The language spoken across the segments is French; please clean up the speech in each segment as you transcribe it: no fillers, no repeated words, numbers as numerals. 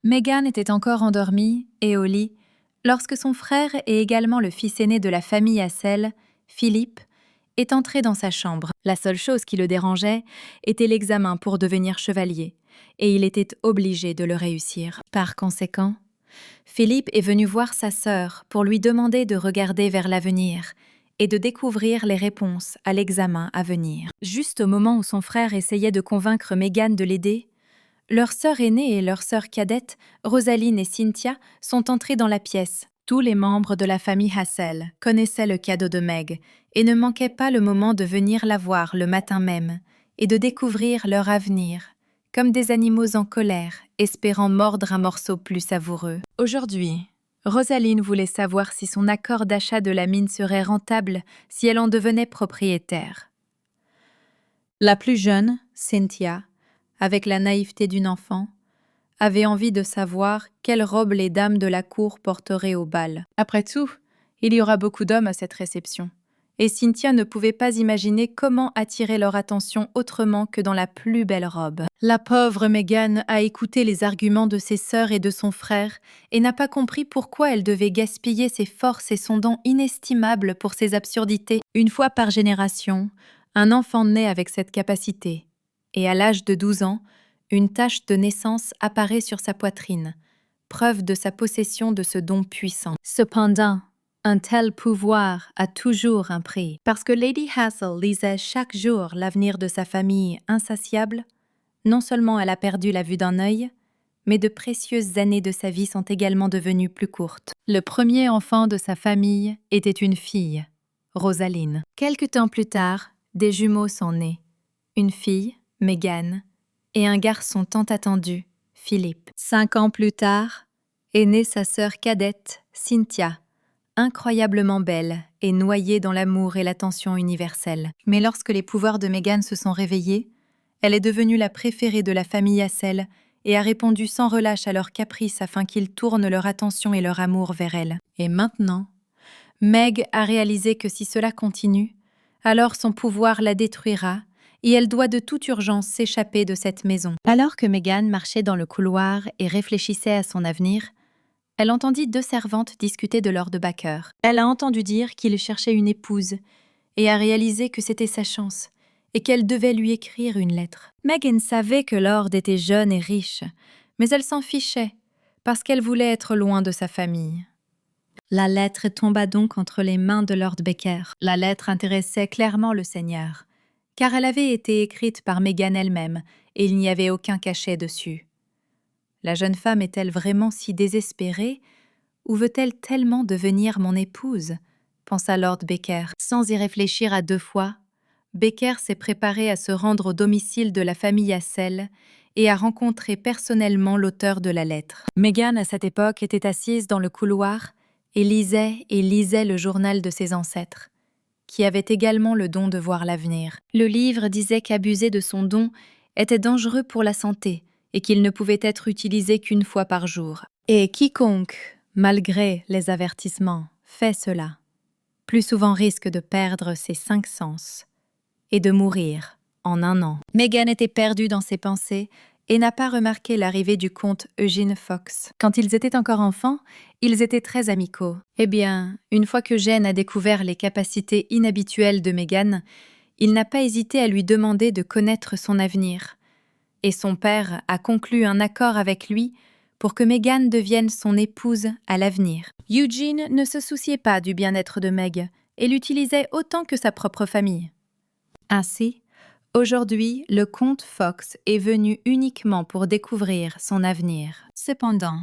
Meghan était encore endormie et au lit lorsque son frère et également le fils aîné de la famille Hassel, Philippe, est entré dans sa chambre. La seule chose qui le dérangeait était l'examen pour devenir chevalier, et il était obligé de le réussir. Par conséquent, Philippe est venu voir sa sœur pour lui demander de regarder vers l'avenir et de découvrir les réponses à l'examen à venir. Juste au moment où son frère essayait de convaincre Meghan de l'aider, leur sœur aînée et leur sœur cadette, Rosaline et Cynthia, sont entrées dans la pièce. Tous les membres de la famille Hassel connaissaient le cadeau de Meg et ne manquaient pas le moment de venir la voir le matin même et de découvrir leur avenir, comme des animaux en colère, espérant mordre un morceau plus savoureux. Aujourd'hui, Rosaline voulait savoir si son accord d'achat de la mine serait rentable si elle en devenait propriétaire. La plus jeune, Cynthia, avec la naïveté d'une enfant, avait envie de savoir quelle robe les dames de la cour porteraient au bal. Après tout, il y aura beaucoup d'hommes à cette réception, et Cynthia ne pouvait pas imaginer comment attirer leur attention autrement que dans la plus belle robe. La pauvre Meghan a écouté les arguments de ses sœurs et de son frère et n'a pas compris pourquoi elle devait gaspiller ses forces et son don inestimable pour ces absurdités. Une fois par génération, un enfant naît avec cette capacité. Et à l'âge de 12 ans, une tache de naissance apparaît sur sa poitrine, preuve de sa possession de ce don puissant. Cependant, un tel pouvoir a toujours un prix. Parce que Lady Hassel lisait chaque jour l'avenir de sa famille insatiable, non seulement elle a perdu la vue d'un œil, mais de précieuses années de sa vie sont également devenues plus courtes. Le premier enfant de sa famille était une fille, Rosaline. Quelque temps plus tard, des jumeaux sont nés. Une fille, Meghan, et un garçon tant attendu, Philippe. 5 ans plus tard, est née sa sœur cadette, Cynthia, incroyablement belle et noyée dans l'amour et l'attention universelle. Mais lorsque les pouvoirs de Meghan se sont réveillés, elle est devenue la préférée de la famille Hassel et a répondu sans relâche à leurs caprices afin qu'ils tournent leur attention et leur amour vers elle. Et maintenant, Meg a réalisé que si cela continue, alors son pouvoir la détruira et elle doit de toute urgence s'échapper de cette maison. Alors que Meghan marchait dans le couloir et réfléchissait à son avenir, elle entendit 2 servantes discuter de Lord Baker. Elle a entendu dire qu'il cherchait une épouse et a réalisé que c'était sa chance et qu'elle devait lui écrire une lettre. Meghan savait que Lord était jeune et riche, mais elle s'en fichait parce qu'elle voulait être loin de sa famille. La lettre tomba donc entre les mains de Lord Baker. La lettre intéressait clairement le seigneur, car elle avait été écrite par Meghan elle-même et il n'y avait aucun cachet dessus. La jeune femme est-elle vraiment si désespérée ou veut-elle tellement devenir mon épouse ? Pensa Lord Baker. Sans y réfléchir à 2 fois, Baker s'est préparé à se rendre au domicile de la famille Hassel et à rencontrer personnellement l'auteur de la lettre. Meghan, à cette époque, était assise dans le couloir et lisait le journal de ses ancêtres, qui avait également le don de voir l'avenir. Le livre disait qu'abuser de son don était dangereux pour la santé et qu'il ne pouvait être utilisé qu'1 fois par jour. Et quiconque, malgré les avertissements, fait cela, plus souvent risque de perdre ses 5 sens et de mourir en 1 an. Meghan était perdue dans ses pensées et n'a pas remarqué l'arrivée du comte Eugene Fox. Quand ils étaient encore enfants, ils étaient très amicaux. Eh bien, une fois qu'Eugène a découvert les capacités inhabituelles de Meghan, il n'a pas hésité à lui demander de connaître son avenir. Et son père a conclu un accord avec lui pour que Meghan devienne son épouse à l'avenir. Eugene ne se souciait pas du bien-être de Meg et l'utilisait autant que sa propre famille. Ainsi, aujourd'hui, le comte Fox est venu uniquement pour découvrir son avenir. Cependant,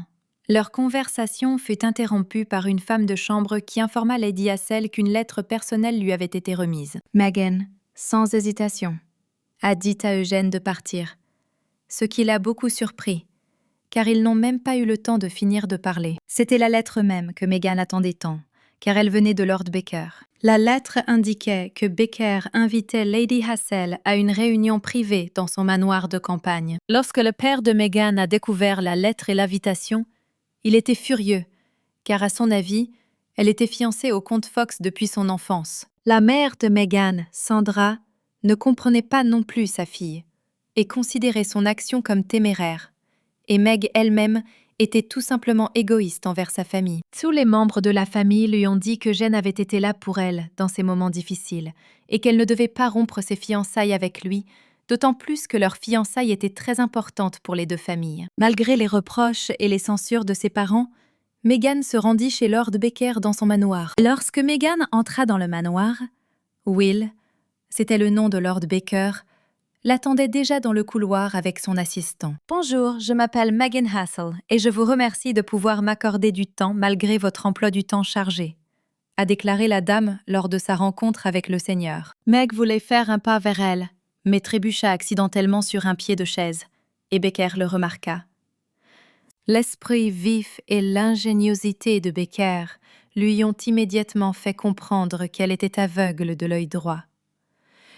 leur conversation fut interrompue par une femme de chambre qui informa Lady Hassel qu'une lettre personnelle lui avait été remise. Meghan, sans hésitation, a dit à Eugène de partir, ce qui l'a beaucoup surpris, car ils n'ont même pas eu le temps de finir de parler. C'était la lettre même que Meghan attendait tant, car elle venait de Lord Baker. La lettre indiquait que Baker invitait Lady Hassel à une réunion privée dans son manoir de campagne. Lorsque le père de Meghan a découvert la lettre et l'invitation, il était furieux, car à son avis, elle était fiancée au comte Fox depuis son enfance. La mère de Meghan, Sandra, ne comprenait pas non plus sa fille et considérait son action comme téméraire. Et Meg elle-même était tout simplement égoïste envers sa famille. Tous les membres de la famille lui ont dit que Jane avait été là pour elle dans ces moments difficiles et qu'elle ne devait pas rompre ses fiançailles avec lui, d'autant plus que leur fiançailles était très importante pour les deux familles. Malgré les reproches et les censures de ses parents, Meghan se rendit chez Lord Baker dans son manoir. Lorsque Meghan entra dans le manoir, Will, c'était le nom de Lord Baker, l'attendait déjà dans le couloir avec son assistant. « Bonjour, je m'appelle Meghan Hassel et je vous remercie de pouvoir m'accorder du temps malgré votre emploi du temps chargé », a déclaré la dame lors de sa rencontre avec le seigneur. Meg voulait faire un pas vers elle, mais trébucha accidentellement sur un pied de chaise, et Baker le remarqua. L'esprit vif et l'ingéniosité de Baker lui ont immédiatement fait comprendre qu'elle était aveugle de l'œil droit.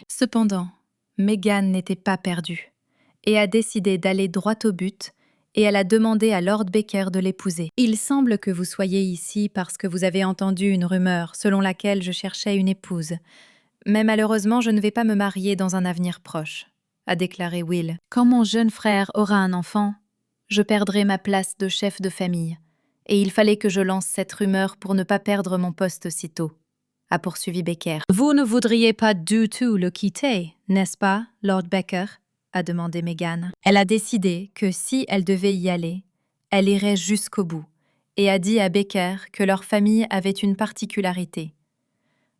Cependant, Meghan n'était pas perdue et a décidé d'aller droit au but et elle a demandé à Lord Baker de l'épouser. « Il semble que vous soyez ici parce que vous avez entendu une rumeur selon laquelle je cherchais une épouse. Mais malheureusement, je ne vais pas me marier dans un avenir proche, » a déclaré Will. « Quand mon jeune frère aura un enfant, je perdrai ma place de chef de famille, et il fallait que je lance cette rumeur pour ne pas perdre mon poste si tôt, » a poursuivi Baker. « Vous ne voudriez pas du tout le quitter, n'est-ce pas, Lord Baker ?» a demandé Meghan. Elle a décidé que si elle devait y aller, elle irait jusqu'au bout, et a dit à Baker que leur famille avait une particularité.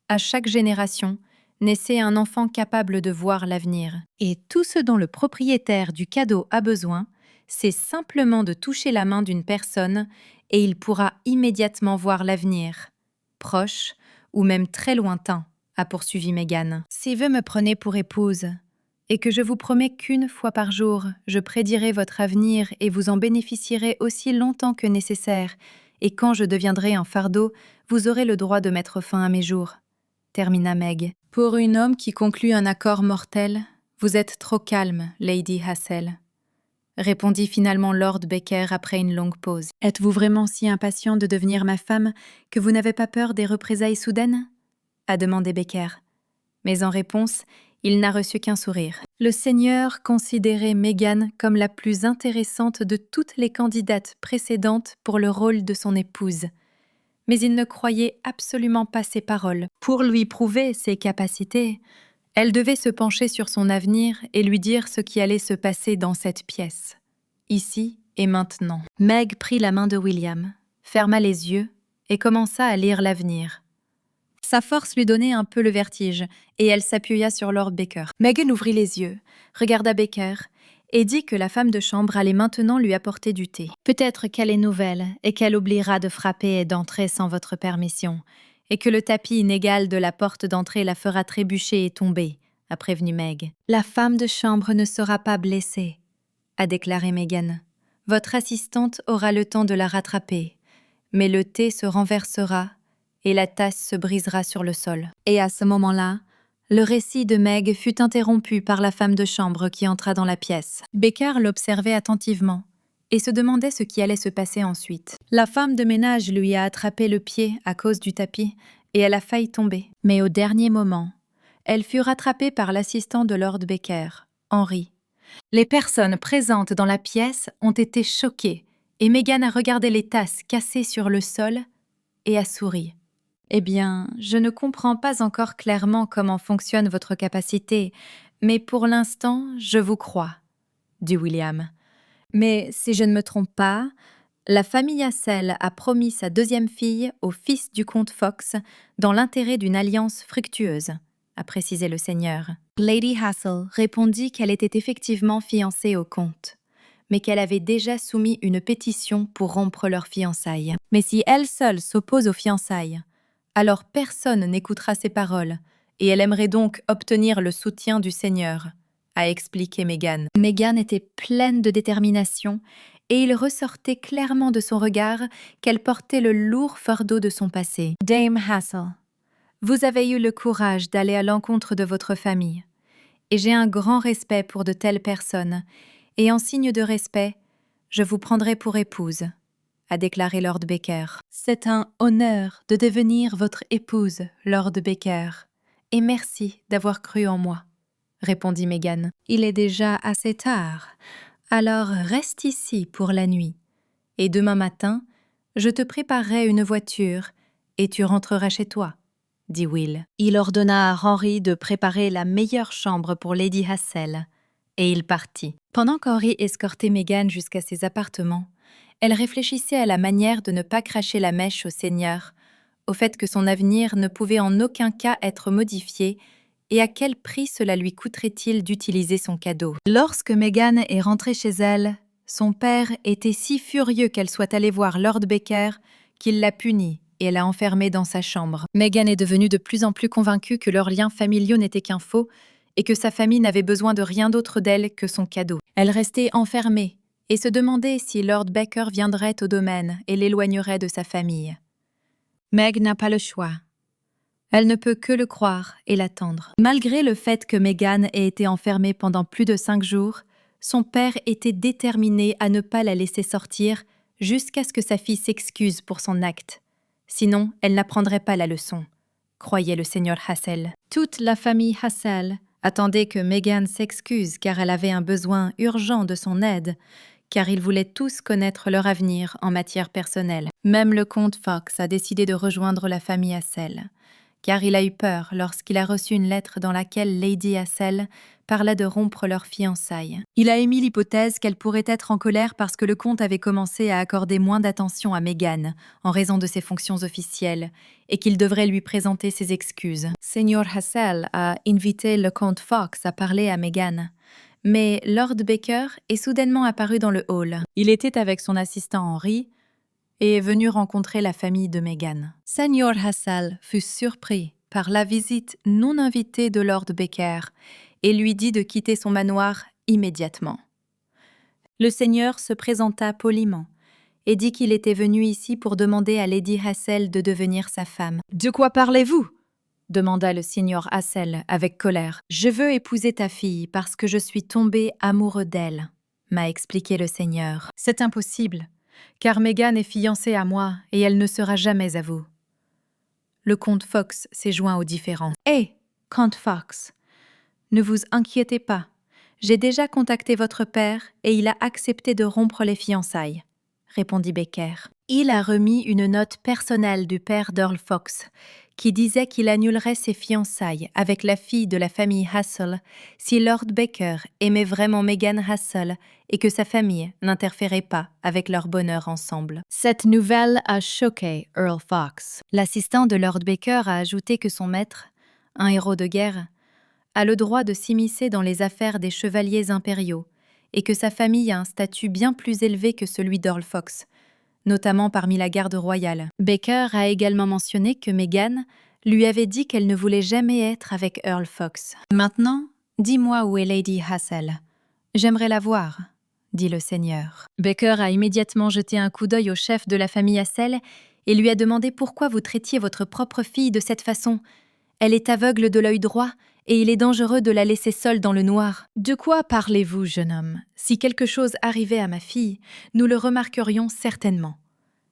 À chaque génération, naissait un enfant capable de voir l'avenir, et tout ce dont le propriétaire du cadeau a besoin, c'est simplement de toucher la main d'une personne et il pourra immédiatement voir l'avenir, proche ou même très lointain, a poursuivi Meghan. Si vous me prenez pour épouse, et que je vous promets qu'une fois par jour, je prédirai votre avenir et vous en bénéficierez aussi longtemps que nécessaire, et quand je deviendrai un fardeau, vous aurez le droit de mettre fin à mes jours, termina Meg. Pour un homme qui conclut un accord mortel, vous êtes trop calme, Lady Hassel, répondit finalement Lord Baker après une longue pause. Êtes-vous vraiment si impatient de devenir ma femme que vous n'avez pas peur des représailles soudaines ? A demandé Baker. Mais en réponse, il n'a reçu qu'un sourire. Le seigneur considérait Meghan comme la plus intéressante de toutes les candidates précédentes pour le rôle de son épouse. Mais il ne croyait absolument pas ses paroles. Pour lui prouver ses capacités, elle devait se pencher sur son avenir et lui dire ce qui allait se passer dans cette pièce, ici et maintenant. Meg prit la main de William, ferma les yeux et commença à lire l'avenir. Sa force lui donnait un peu le vertige et elle s'appuya sur Lord Baker. Meghan ouvrit les yeux, regarda Baker et dit que la femme de chambre allait maintenant lui apporter du thé. « Peut-être qu'elle est nouvelle et qu'elle oubliera de frapper et d'entrer sans votre permission, et que le tapis inégal de la porte d'entrée la fera trébucher et tomber, » a prévenu Meg. « La femme de chambre ne sera pas blessée, » a déclaré Meghan. « Votre assistante aura le temps de la rattraper, mais le thé se renversera et la tasse se brisera sur le sol. » Et à ce moment-là, le récit de Meg fut interrompu par la femme de chambre qui entra dans la pièce. Baker l'observait attentivement et se demandait ce qui allait se passer ensuite. La femme de ménage lui a attrapé le pied à cause du tapis et elle a failli tomber. Mais au dernier moment, elle fut rattrapée par l'assistant de Lord Baker, Henry. Les personnes présentes dans la pièce ont été choquées et Meghan a regardé les tasses cassées sur le sol et a souri. « Eh bien, je ne comprends pas encore clairement comment fonctionne votre capacité, mais pour l'instant, je vous crois, » dit William. « Mais si je ne me trompe pas, la famille Hassel a promis sa deuxième fille au fils du comte Fox dans l'intérêt d'une alliance fructueuse, » a précisé le seigneur. Lady Hassel répondit qu'elle était effectivement fiancée au comte, mais qu'elle avait déjà soumis une pétition pour rompre leurs fiançailles. Mais si elle seule s'oppose aux fiançailles, alors personne n'écoutera ses paroles, et elle aimerait donc obtenir le soutien du seigneur, a expliqué Meghan. Meghan était pleine de détermination, et il ressortait clairement de son regard qu'elle portait le lourd fardeau de son passé. « Dame Hassel, vous avez eu le courage d'aller à l'encontre de votre famille, et j'ai un grand respect pour de telles personnes, et en signe de respect, je vous prendrai pour épouse, » a déclaré Lord Baker. « C'est un honneur de devenir votre épouse, Lord Baker, et merci d'avoir cru en moi, » répondit Meghan. « Il est déjà assez tard, alors reste ici pour la nuit, et demain matin, je te préparerai une voiture et tu rentreras chez toi, dit Will. Il ordonna à Henry de préparer la meilleure chambre pour Lady Hassel, et il partit. Pendant qu'Henry escortait Meghan jusqu'à ses appartements, elle réfléchissait à la manière de ne pas cracher la mèche au Seigneur, au fait que son avenir ne pouvait en aucun cas être modifié et à quel prix cela lui coûterait-il d'utiliser son cadeau. Lorsque Meghan est rentrée chez elle, son père était si furieux qu'elle soit allée voir Lord Baker qu'il l'a punie et l'a enfermée dans sa chambre. Meghan est devenue de plus en plus convaincue que leurs liens familiaux n'étaient qu'un faux et que sa famille n'avait besoin de rien d'autre d'elle que son cadeau. Elle restait enfermée et se demandait si Lord Baker viendrait au domaine et l'éloignerait de sa famille. Meg n'a pas le choix. Elle ne peut que le croire et l'attendre. Malgré le fait que Meghan ait été enfermée pendant plus de 5 jours, son père était déterminé à ne pas la laisser sortir jusqu'à ce que sa fille s'excuse pour son acte. Sinon, elle n'apprendrait pas la leçon, croyait le seigneur Hassel. Toute la famille Hassel attendait que Meghan s'excuse car elle avait un besoin urgent de son aide, car ils voulaient tous connaître leur avenir en matière personnelle. Même le comte Fox a décidé de rejoindre la famille Hassel, car il a eu peur lorsqu'il a reçu une lettre dans laquelle Lady Hassel parlait de rompre leurs fiançailles. Il a émis l'hypothèse qu'elle pourrait être en colère parce que le comte avait commencé à accorder moins d'attention à Meghan en raison de ses fonctions officielles et qu'il devrait lui présenter ses excuses. Seigneur Hassel a invité le comte Fox à parler à Meghan, mais Lord Baker est soudainement apparu dans le hall. Il était avec son assistant Henry et est venu rencontrer la famille de Meghan. Seigneur Hassel fut surpris par la visite non invitée de Lord Baker et lui dit de quitter son manoir immédiatement. Le seigneur se présenta poliment et dit qu'il était venu ici pour demander à Lady Hassel de devenir sa femme. « De quoi parlez-vous » demanda le seigneur Hassel avec colère. « Je veux épouser ta fille parce que je suis tombé amoureux d'elle, m'a expliqué le seigneur. C'est impossible, car Meghan est fiancée à moi et elle ne sera jamais à vous. » Le comte Fox s'est joint aux différends. « Hé, comte Fox, ne vous inquiétez pas, j'ai déjà contacté votre père et il a accepté de rompre les fiançailles, » répondit Baker. Il a remis une note personnelle du père d'Earl Fox qui disait qu'il annulerait ses fiançailles avec la fille de la famille Hassel si Lord Baker aimait vraiment Meghan Hassel et que sa famille n'interférait pas avec leur bonheur ensemble. Cette nouvelle a choqué Earl Fox. L'assistant de Lord Baker a ajouté que son maître, un héros de guerre, a le droit de s'immiscer dans les affaires des chevaliers impériaux et que sa famille a un statut bien plus élevé que celui d'Earl Fox, notamment parmi la garde royale. Baker a également mentionné que Meghan lui avait dit qu'elle ne voulait jamais être avec Earl Fox. « Maintenant, dis-moi où est Lady Hassel. J'aimerais la voir, » dit le seigneur. Baker a immédiatement jeté un coup d'œil au chef de la famille Hassel et lui a demandé pourquoi vous traitiez votre propre fille de cette façon. Elle est aveugle de l'œil droit et il est dangereux de la laisser seule dans le noir. « De quoi parlez-vous, jeune homme ? Si quelque chose arrivait à ma fille, nous le remarquerions certainement, »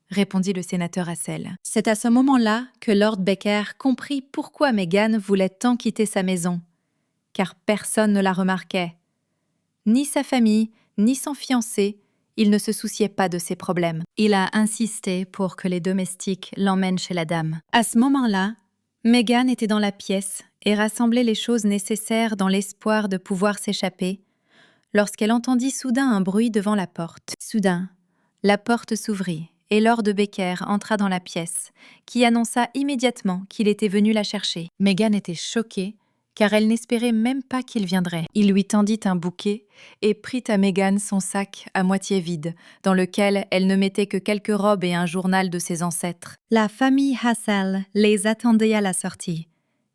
répondit le sénateur Hassel. C'est à ce moment-là que Lord Baker comprit pourquoi Meghan voulait tant quitter sa maison, car personne ne la remarquait. Ni sa famille, ni son fiancé, il ne se souciait pas de ses problèmes. Il a insisté pour que les domestiques l'emmènent chez la dame. À ce moment-là, Meghan était dans la pièce et rassemblait les choses nécessaires dans l'espoir de pouvoir s'échapper, lorsqu'elle entendit soudain un bruit devant la porte. Soudain, la porte s'ouvrit et Lord Baker entra dans la pièce, qui annonça immédiatement qu'il était venu la chercher. Meghan était choquée, car elle n'espérait même pas qu'il viendrait. Il lui tendit un bouquet et prit à Meghan son sac à moitié vide, dans lequel elle ne mettait que quelques robes et un journal de ses ancêtres. La famille Hassel les attendait à la sortie,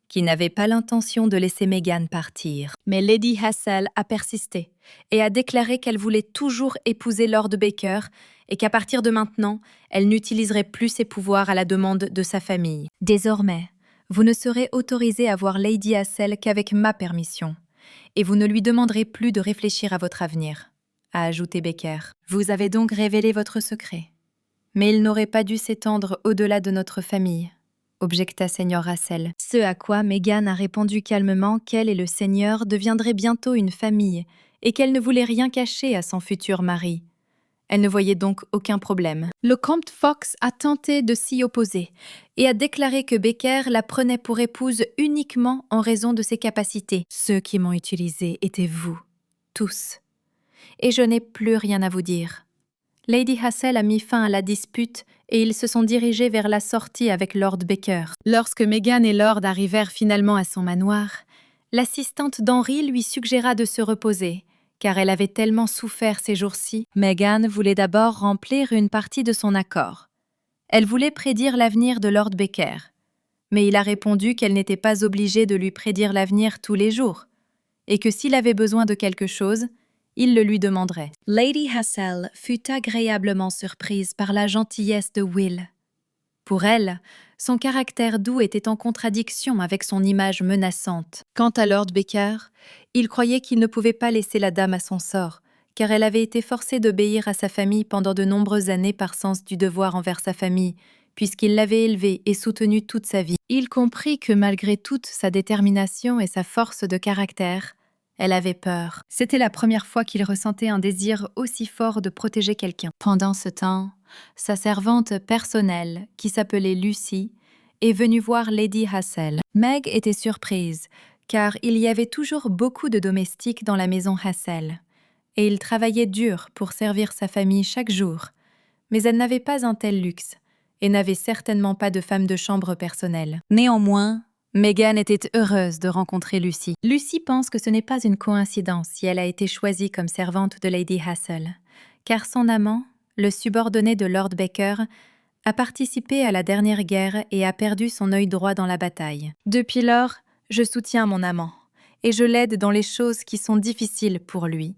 qui n'avait pas l'intention de laisser Meghan partir. Mais Lady Hassel a persisté et a déclaré qu'elle voulait toujours épouser Lord Baker et qu'à partir de maintenant, elle n'utiliserait plus ses pouvoirs à la demande de sa famille. Désormais, vous ne serez autorisé à voir Lady Hassel qu'avec ma permission, et vous ne lui demanderez plus de réfléchir à votre avenir, a ajouté Baker. Vous avez donc révélé votre secret. Mais il n'aurait pas dû s'étendre au-delà de notre famille, objecta Seigneur Hassel. Ce à quoi Meghan a répondu calmement qu'elle et le seigneur deviendraient bientôt une famille et qu'elle ne voulait rien cacher à son futur mari. Elle ne voyait donc aucun problème. Le comte Fox a tenté de s'y opposer et a déclaré que Becker la prenait pour épouse uniquement en raison de ses capacités. Ceux qui m'ont utilisée étaient vous, tous. Et je n'ai plus rien à vous dire. Lady Hassel a mis fin à la dispute et ils se sont dirigés vers la sortie avec Lord Becker. Lorsque Meghan et Lord arrivèrent finalement à son manoir, l'assistante d'Henri lui suggéra de se reposer, car elle avait tellement souffert ces jours-ci. Meghan voulait d'abord remplir une partie de son accord. Elle voulait prédire l'avenir de Lord Becker, mais il a répondu qu'elle n'était pas obligée de lui prédire l'avenir tous les jours, et que s'il avait besoin de quelque chose, il le lui demanderait. Lady Hassel fut agréablement surprise par la gentillesse de Will. Pour elle, son caractère doux était en contradiction avec son image menaçante. Quant à Lord Becker, il croyait qu'il ne pouvait pas laisser la dame à son sort, car elle avait été forcée d'obéir à sa famille pendant de nombreuses années par sens du devoir envers sa famille, puisqu'il l'avait élevée et soutenue toute sa vie. Il comprit que malgré toute sa détermination et sa force de caractère, elle avait peur. C'était la première fois qu'il ressentait un désir aussi fort de protéger quelqu'un. Pendant ce temps, sa servante personnelle, qui s'appelait Lucy, est venue voir Lady Hassel. Meg était surprise, car il y avait toujours beaucoup de domestiques dans la maison Hassel, et il travaillait dur pour servir sa famille chaque jour. Mais elle n'avait pas un tel luxe, et n'avait certainement pas de femme de chambre personnelle. Néanmoins, Meghan était heureuse de rencontrer Lucy. Lucy pense que ce n'est pas une coïncidence si elle a été choisie comme servante de Lady Hassel, car son amant, le subordonné de Lord Becker, a participé à la dernière guerre et a perdu son œil droit dans la bataille. Depuis lors, je soutiens mon amant, et je l'aide dans les choses qui sont difficiles pour lui.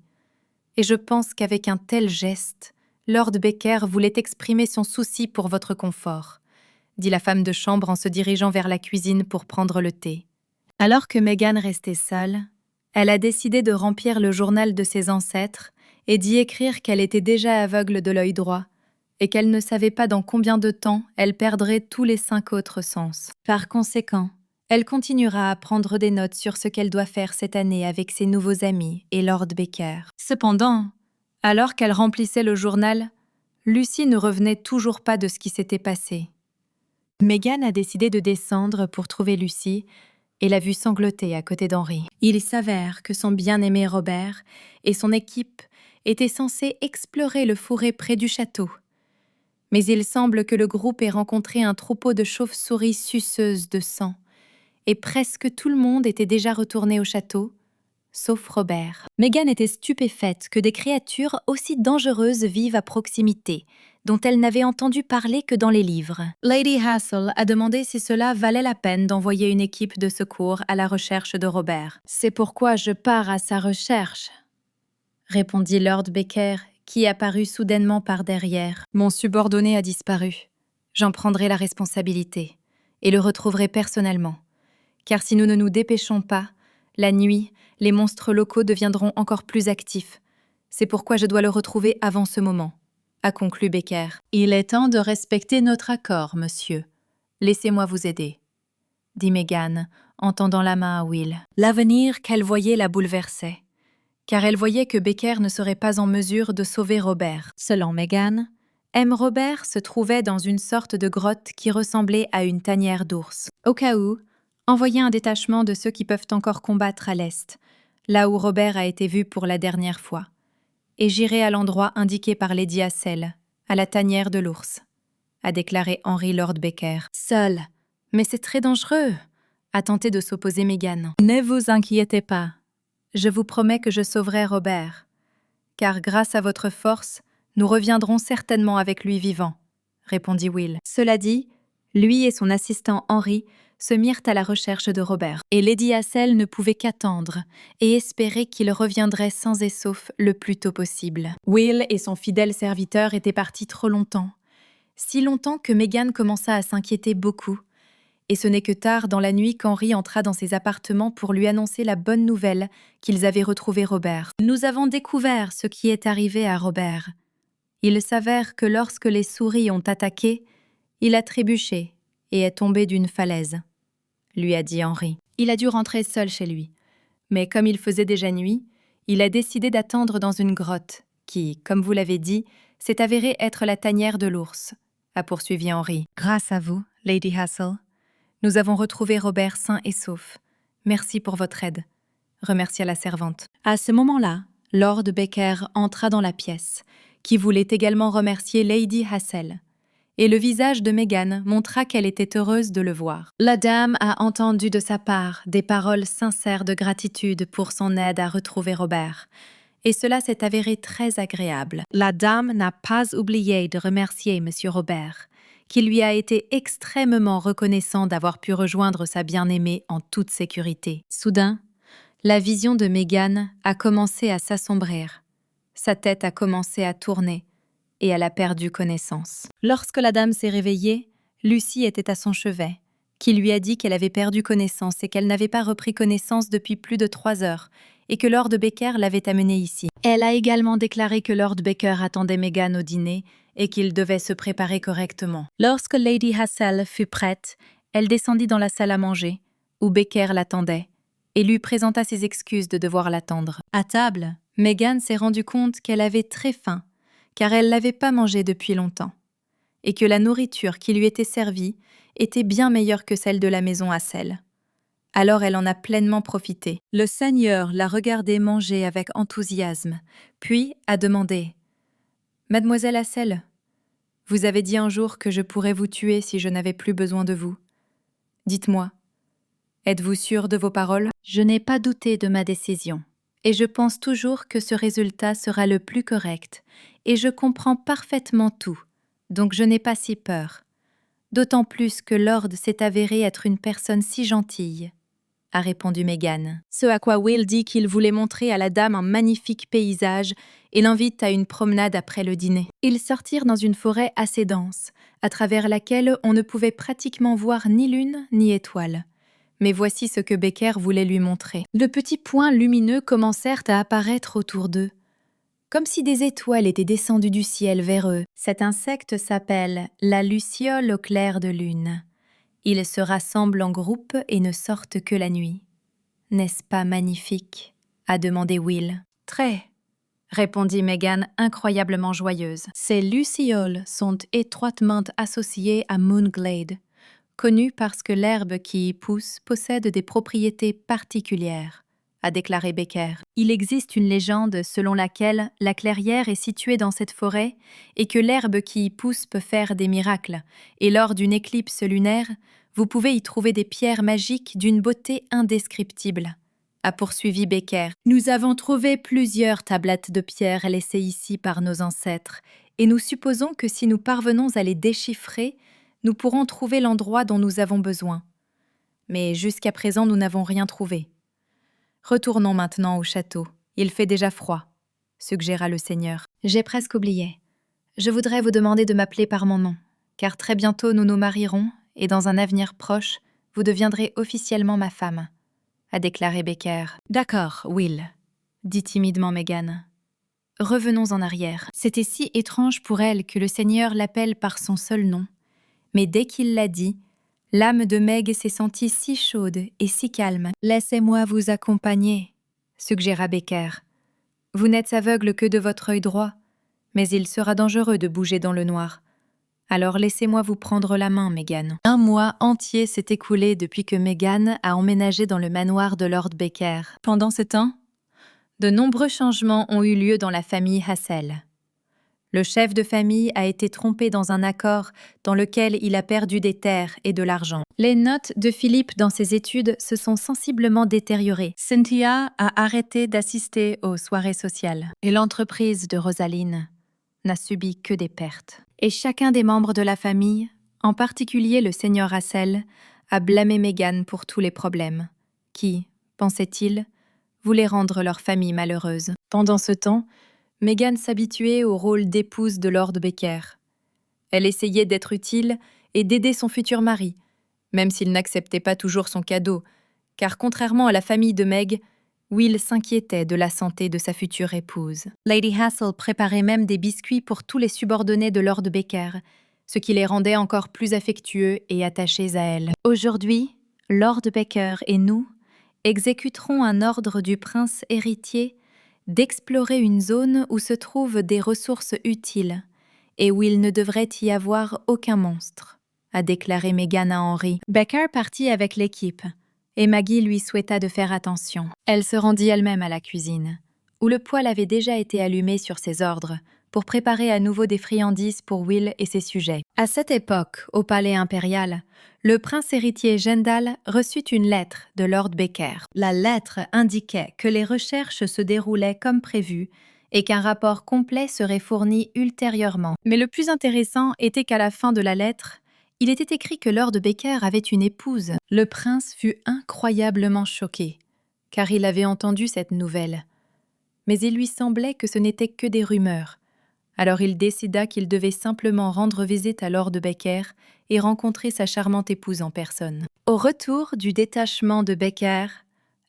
Et je pense qu'avec un tel geste, Lord Becker voulait exprimer son souci pour votre confort, dit la femme de chambre en se dirigeant vers la cuisine pour prendre le thé. Alors que Meghan restait seule, elle a décidé de remplir le journal de ses ancêtres et d'y écrire qu'elle était déjà aveugle de l'œil droit et qu'elle ne savait pas dans combien de temps elle perdrait tous les 5 autres sens. Par conséquent, elle continuera à prendre des notes sur ce qu'elle doit faire cette année avec ses nouveaux amis et Lord Becker. Cependant, alors qu'elle remplissait le journal, Lucy ne revenait toujours pas de ce qui s'était passé. Meghan a décidé de descendre pour trouver Lucy et l'a vue sangloter à côté d'Henri. Il s'avère que son bien-aimé Robert et son équipe étaient censés explorer le fourré près du château. Mais il semble que le groupe ait rencontré un troupeau de chauves-souris suceuses de sang, et presque tout le monde était déjà retourné au château, sauf Robert. Meghan était stupéfaite que des créatures aussi dangereuses vivent à proximité, dont elle n'avait entendu parler que dans les livres. Lady Hassel a demandé si cela valait la peine d'envoyer une équipe de secours à la recherche de Robert. « C'est pourquoi je pars à sa recherche », répondit Lord Becker, qui apparut soudainement par derrière. « Mon subordonné a disparu. J'en prendrai la responsabilité et le retrouverai personnellement. Car si nous ne nous dépêchons pas, la nuit, les monstres locaux deviendront encore plus actifs. C'est pourquoi je dois le retrouver avant ce moment, » a conclu Becker. « Il est temps de respecter notre accord, monsieur. Laissez-moi vous aider, » dit Meghan, en tendant la main à Will. L'avenir qu'elle voyait la bouleversait, car elle voyait que Becker ne serait pas en mesure de sauver Robert. Selon Meghan, M. Robert se trouvait dans une sorte de grotte qui ressemblait à une tanière d'ours. Au cas où, envoyez un détachement de ceux qui peuvent encore combattre à l'est, là où Robert a été vu pour la dernière fois, et j'irai à l'endroit indiqué par Lady Hassel, à la tanière de l'ours, a déclaré Henry Lord Becker. Seul, mais c'est très dangereux, a tenté de s'opposer Meghan. Ne vous inquiétez pas, je vous promets que je sauverai Robert, car grâce à votre force, nous reviendrons certainement avec lui vivant, répondit Will. Cela dit, lui et son assistant Henry se mirent à la recherche de Robert. Et Lady Hassel ne pouvait qu'attendre et espérer qu'il reviendrait sans et sauf le plus tôt possible. Will et son fidèle serviteur étaient partis trop longtemps. Si longtemps que Meghan commença à s'inquiéter beaucoup. Et ce n'est que tard dans la nuit qu'Henry entra dans ses appartements pour lui annoncer la bonne nouvelle qu'ils avaient retrouvé Robert. « Nous avons découvert ce qui est arrivé à Robert. Il s'avère que lorsque les souris ont attaqué, il a trébuché et est tombé d'une falaise, » lui a dit Henry. Il a dû rentrer seul chez lui. Mais comme il faisait déjà nuit, il a décidé d'attendre dans une grotte qui, comme vous l'avez dit, s'est avérée être la tanière de l'ours, a poursuivi Henry. Grâce à vous, Lady Hassel, nous avons retrouvé Robert sain et sauf. Merci pour votre aide, remercia la servante. À ce moment-là, Lord Baker entra dans la pièce, qui voulait également remercier Lady Hassel, et le visage de Meghan montra qu'elle était heureuse de le voir. La dame a entendu de sa part des paroles sincères de gratitude pour son aide à retrouver Robert, et cela s'est avéré très agréable. La dame n'a pas oublié de remercier M. Robert, qui lui a été extrêmement reconnaissant d'avoir pu rejoindre sa bien-aimée en toute sécurité. Soudain, la vision de Meghan a commencé à s'assombrir. Sa tête a commencé à tourner et elle a perdu connaissance. Lorsque la dame s'est réveillée, Lucie était à son chevet, qui lui a dit qu'elle avait perdu connaissance et qu'elle n'avait pas repris connaissance depuis plus de 3 heures et que Lord Baker l'avait amenée ici. Elle a également déclaré que Lord Baker attendait Meghan au dîner et qu'il devait se préparer correctement. Lorsque Lady Hassel fut prête, elle descendit dans la salle à manger, où Baker l'attendait, et lui présenta ses excuses de devoir l'attendre. À table, Meghan s'est rendue compte qu'elle avait très faim, car elle l'avait pas mangé depuis longtemps, et que la nourriture qui lui était servie était bien meilleure que celle de la maison Hassel. Alors elle en a pleinement profité. Le Seigneur l'a regardée manger avec enthousiasme, puis a demandé « Mademoiselle Hassel, vous avez dit un jour que je pourrais vous tuer si je n'avais plus besoin de vous. Dites-moi, êtes-vous sûre de vos paroles ? Je n'ai pas douté de ma décision, et je pense toujours que ce résultat sera le plus correct, et je comprends parfaitement tout, donc je n'ai pas si peur. D'autant plus que Lord s'est avéré être une personne si gentille, a répondu Meghan. Ce à quoi Will dit qu'il voulait montrer à la dame un magnifique paysage et l'invite à une promenade après le dîner. Ils sortirent dans une forêt assez dense, à travers laquelle on ne pouvait pratiquement voir ni lune ni étoile. Mais voici ce que Baker voulait lui montrer. De petits points lumineux commencèrent à apparaître autour d'eux, comme si des étoiles étaient descendues du ciel vers eux. Cet insecte s'appelle la luciole au clair de lune. Ils se rassemblent en groupe et ne sortent que la nuit. N'est-ce pas magnifique ? A demandé Will. Très, répondit Meghan incroyablement joyeuse. Ces lucioles sont étroitement associées à Moonglade, connu parce que l'herbe qui y pousse possède des propriétés particulières, a déclaré Baker. Il existe une légende selon laquelle la clairière est située dans cette forêt et que l'herbe qui y pousse peut faire des miracles, et lors d'une éclipse lunaire, vous pouvez y trouver des pierres magiques d'une beauté indescriptible, a poursuivi Baker. Nous avons trouvé plusieurs tablettes de pierre laissées ici par nos ancêtres, et nous supposons que si nous parvenons à les déchiffrer, nous pourrons trouver l'endroit dont nous avons besoin. Mais jusqu'à présent, nous n'avons rien trouvé. Retournons maintenant au château. Il fait déjà froid, suggéra le seigneur. J'ai presque oublié. Je voudrais vous demander de m'appeler par mon nom, car très bientôt nous nous marierons, et dans un avenir proche, vous deviendrez officiellement ma femme, a déclaré Baker. D'accord, Will, dit timidement Meghan. Revenons en arrière. C'était si étrange pour elle que le seigneur l'appelle par son seul nom. Mais dès qu'il l'a dit, l'âme de Meg s'est sentie si chaude et si calme. « Laissez-moi vous accompagner », suggéra Baker. « Vous n'êtes aveugle que de votre œil droit, mais il sera dangereux de bouger dans le noir. Alors laissez-moi vous prendre la main, Meghan. » Un mois entier s'est écoulé depuis que Meghan a emménagé dans le manoir de Lord Baker. Pendant ce temps, de nombreux changements ont eu lieu dans la famille Hassel. Le chef de famille a été trompé dans un accord dans lequel il a perdu des terres et de l'argent. Les notes de Philippe dans ses études se sont sensiblement détériorées. Cynthia a arrêté d'assister aux soirées sociales. Et l'entreprise de Rosaline n'a subi que des pertes. Et chacun des membres de la famille, en particulier le seigneur Hassel, a blâmé Meghan pour tous les problèmes, qui, pensait-il, voulaient rendre leur famille malheureuse. Pendant ce temps, Meghan s'habituait au rôle d'épouse de Lord Baker. Elle essayait d'être utile et d'aider son futur mari, même s'il n'acceptait pas toujours son cadeau, car contrairement à la famille de Meg, Will s'inquiétait de la santé de sa future épouse. Lady Hassel préparait même des biscuits pour tous les subordonnés de Lord Baker, ce qui les rendait encore plus affectueux et attachés à elle. Aujourd'hui, Lord Baker et nous exécuterons un ordre du prince héritier d'explorer une zone où se trouvent des ressources utiles et où il ne devrait y avoir aucun monstre, a déclaré Meghan à Henry. Becker partit avec l'équipe, et Maggie lui souhaita de faire attention. Elle se rendit elle-même à la cuisine, où le poêle avait déjà été allumé sur ses ordres, pour préparer à nouveau des friandises pour Will et ses sujets. À cette époque, au palais impérial, le prince héritier Gendal reçut une lettre de Lord Becker. La lettre indiquait que les recherches se déroulaient comme prévu et qu'un rapport complet serait fourni ultérieurement. Mais le plus intéressant était qu'à la fin de la lettre, il était écrit que Lord Becker avait une épouse. Le prince fut incroyablement choqué, car il avait entendu cette nouvelle. Mais il lui semblait que ce n'était que des rumeurs. Alors il décida qu'il devait simplement rendre visite à Lord Becker et rencontrer sa charmante épouse en personne. Au retour du détachement de Becker,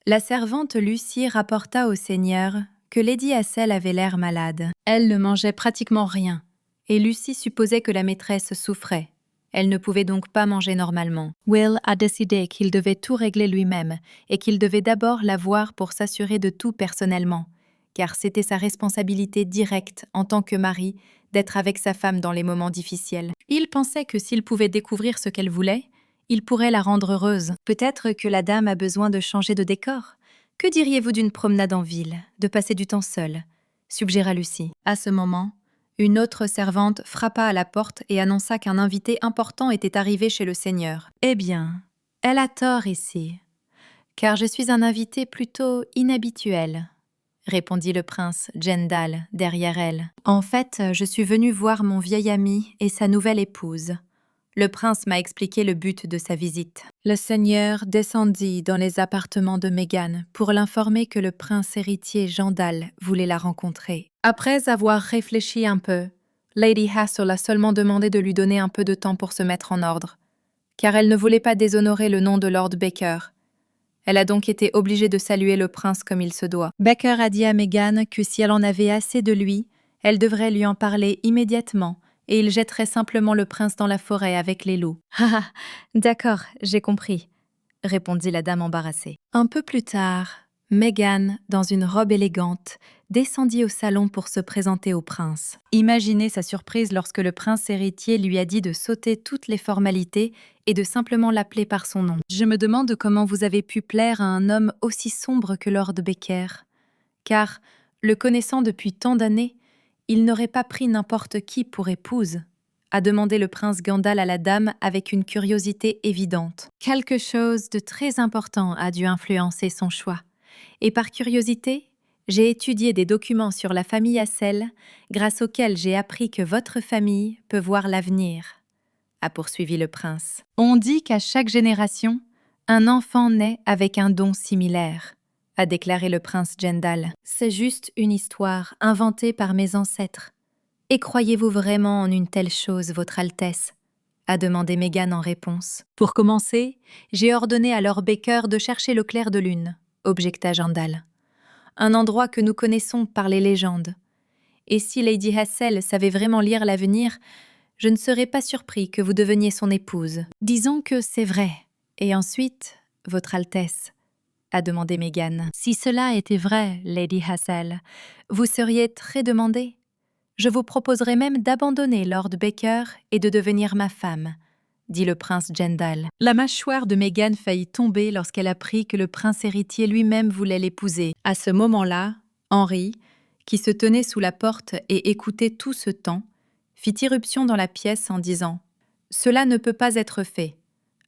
la servante Lucie rapporta au seigneur que Lady Hassel avait l'air malade. Elle ne mangeait pratiquement rien, et Lucie supposait que la maîtresse souffrait. Elle ne pouvait donc pas manger normalement. Will a décidé qu'il devait tout régler lui-même et qu'il devait d'abord la voir pour s'assurer de tout personnellement, car c'était sa responsabilité directe en tant que mari d'être avec sa femme dans les moments difficiles. Il pensait que s'il pouvait découvrir ce qu'elle voulait, il pourrait la rendre heureuse. Peut-être que la dame a besoin de changer de décor. Que diriez-vous d'une promenade en ville, de passer du temps seule, suggéra Lucie. À ce moment, une autre servante frappa à la porte et annonça qu'un invité important était arrivé chez le seigneur. « Eh bien, elle a tort ici, car je suis un invité plutôt inhabituel, » répondit le prince Gendal derrière elle. « En fait, je suis venu voir mon vieil ami et sa nouvelle épouse. Le prince m'a expliqué le but de sa visite. » Le seigneur descendit dans les appartements de Meghan pour l'informer que le prince héritier Gendal voulait la rencontrer. Après avoir réfléchi un peu, Lady Hassel a seulement demandé de lui donner un peu de temps pour se mettre en ordre, car elle ne voulait pas déshonorer le nom de Lord Becker. Elle a donc été obligée de saluer le prince comme il se doit. Becker a dit à Meghan que si elle en avait assez de lui, elle devrait lui en parler immédiatement, et il jetterait simplement le prince dans la forêt avec les loups. « Ah, d'accord, j'ai compris », répondit la dame embarrassée. Un peu plus tard, Meghan, dans une robe élégante, descendit au salon pour se présenter au prince. Imaginez sa surprise lorsque le prince héritier lui a dit de sauter toutes les formalités et de simplement l'appeler par son nom. « Je me demande comment vous avez pu plaire à un homme aussi sombre que Lord Becker, car, le connaissant depuis tant d'années, il n'aurait pas pris n'importe qui pour épouse, » a demandé le prince Gandal à la dame avec une curiosité évidente. Quelque chose de très important a dû influencer son choix. Et par curiosité, j'ai étudié des documents sur la famille Hassel, grâce auxquels j'ai appris que votre famille peut voir l'avenir, a poursuivi le prince. On dit qu'à chaque génération, un enfant naît avec un don similaire, a déclaré le prince Gendal. C'est juste une histoire inventée par mes ancêtres. Et croyez-vous vraiment en une telle chose, Votre Altesse ? A demandé Meghan en réponse. Pour commencer, j'ai ordonné à Lord Becker de chercher le clair de lune, objecta Gendal. Un endroit que nous connaissons par les légendes. Et si Lady Hassel savait vraiment lire l'avenir, je ne serais pas surpris que vous deveniez son épouse. Disons que c'est vrai. Et ensuite, Votre Altesse, a demandé Meghan. Si cela était vrai, Lady Hassel, vous seriez très demandée. Je vous proposerai même d'abandonner Lord Becker et de devenir ma femme, dit le prince Gendal. La mâchoire de Meghan faillit tomber lorsqu'elle apprit que le prince héritier lui-même voulait l'épouser. À ce moment-là, Henry, qui se tenait sous la porte et écoutait tout ce temps, fit irruption dans la pièce en disant « Cela ne peut pas être fait.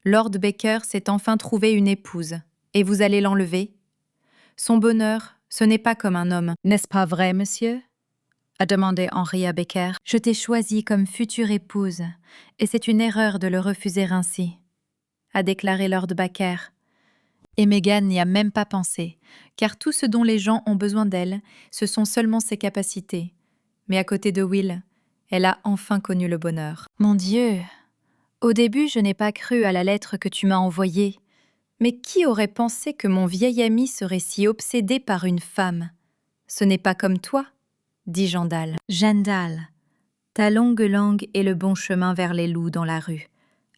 Lord Becker s'est enfin trouvé une épouse, et vous allez l'enlever ? Son bonheur, ce n'est pas comme un homme. N'est-ce pas vrai, monsieur ? A demandé Henry à Becker. « Je t'ai choisi comme future épouse, et c'est une erreur de le refuser ainsi, » a déclaré Lord Becker. Et Meghan n'y a même pas pensé, car tout ce dont les gens ont besoin d'elle, ce sont seulement ses capacités. Mais à côté de Will, elle a enfin connu le bonheur. « Mon Dieu, au début je n'ai pas cru à la lettre que tu m'as envoyée, mais qui aurait pensé que mon vieil ami serait si obsédé par une femme ? Ce n'est pas comme toi, dit Gendal. Gendal, ta longue langue est le bon chemin vers les loups dans la rue.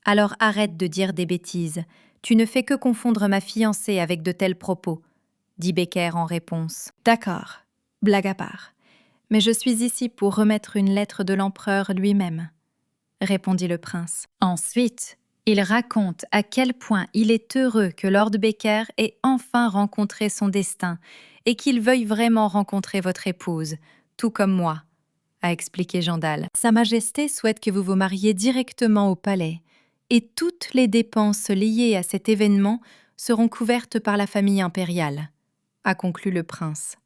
Alors arrête de dire des bêtises. Tu ne fais que confondre ma fiancée avec de tels propos, dit Becker en réponse. D'accord, blague à part. Mais je suis ici pour remettre une lettre de l'empereur lui-même, répondit le prince. Ensuite, il raconte à quel point il est heureux que Lord Baker ait enfin rencontré son destin et qu'il veuille vraiment rencontrer votre épouse, tout comme moi, a expliqué Jandal. Sa Majesté souhaite que vous vous mariez directement au palais, et toutes les dépenses liées à cet événement seront couvertes par la famille impériale, a conclu le prince.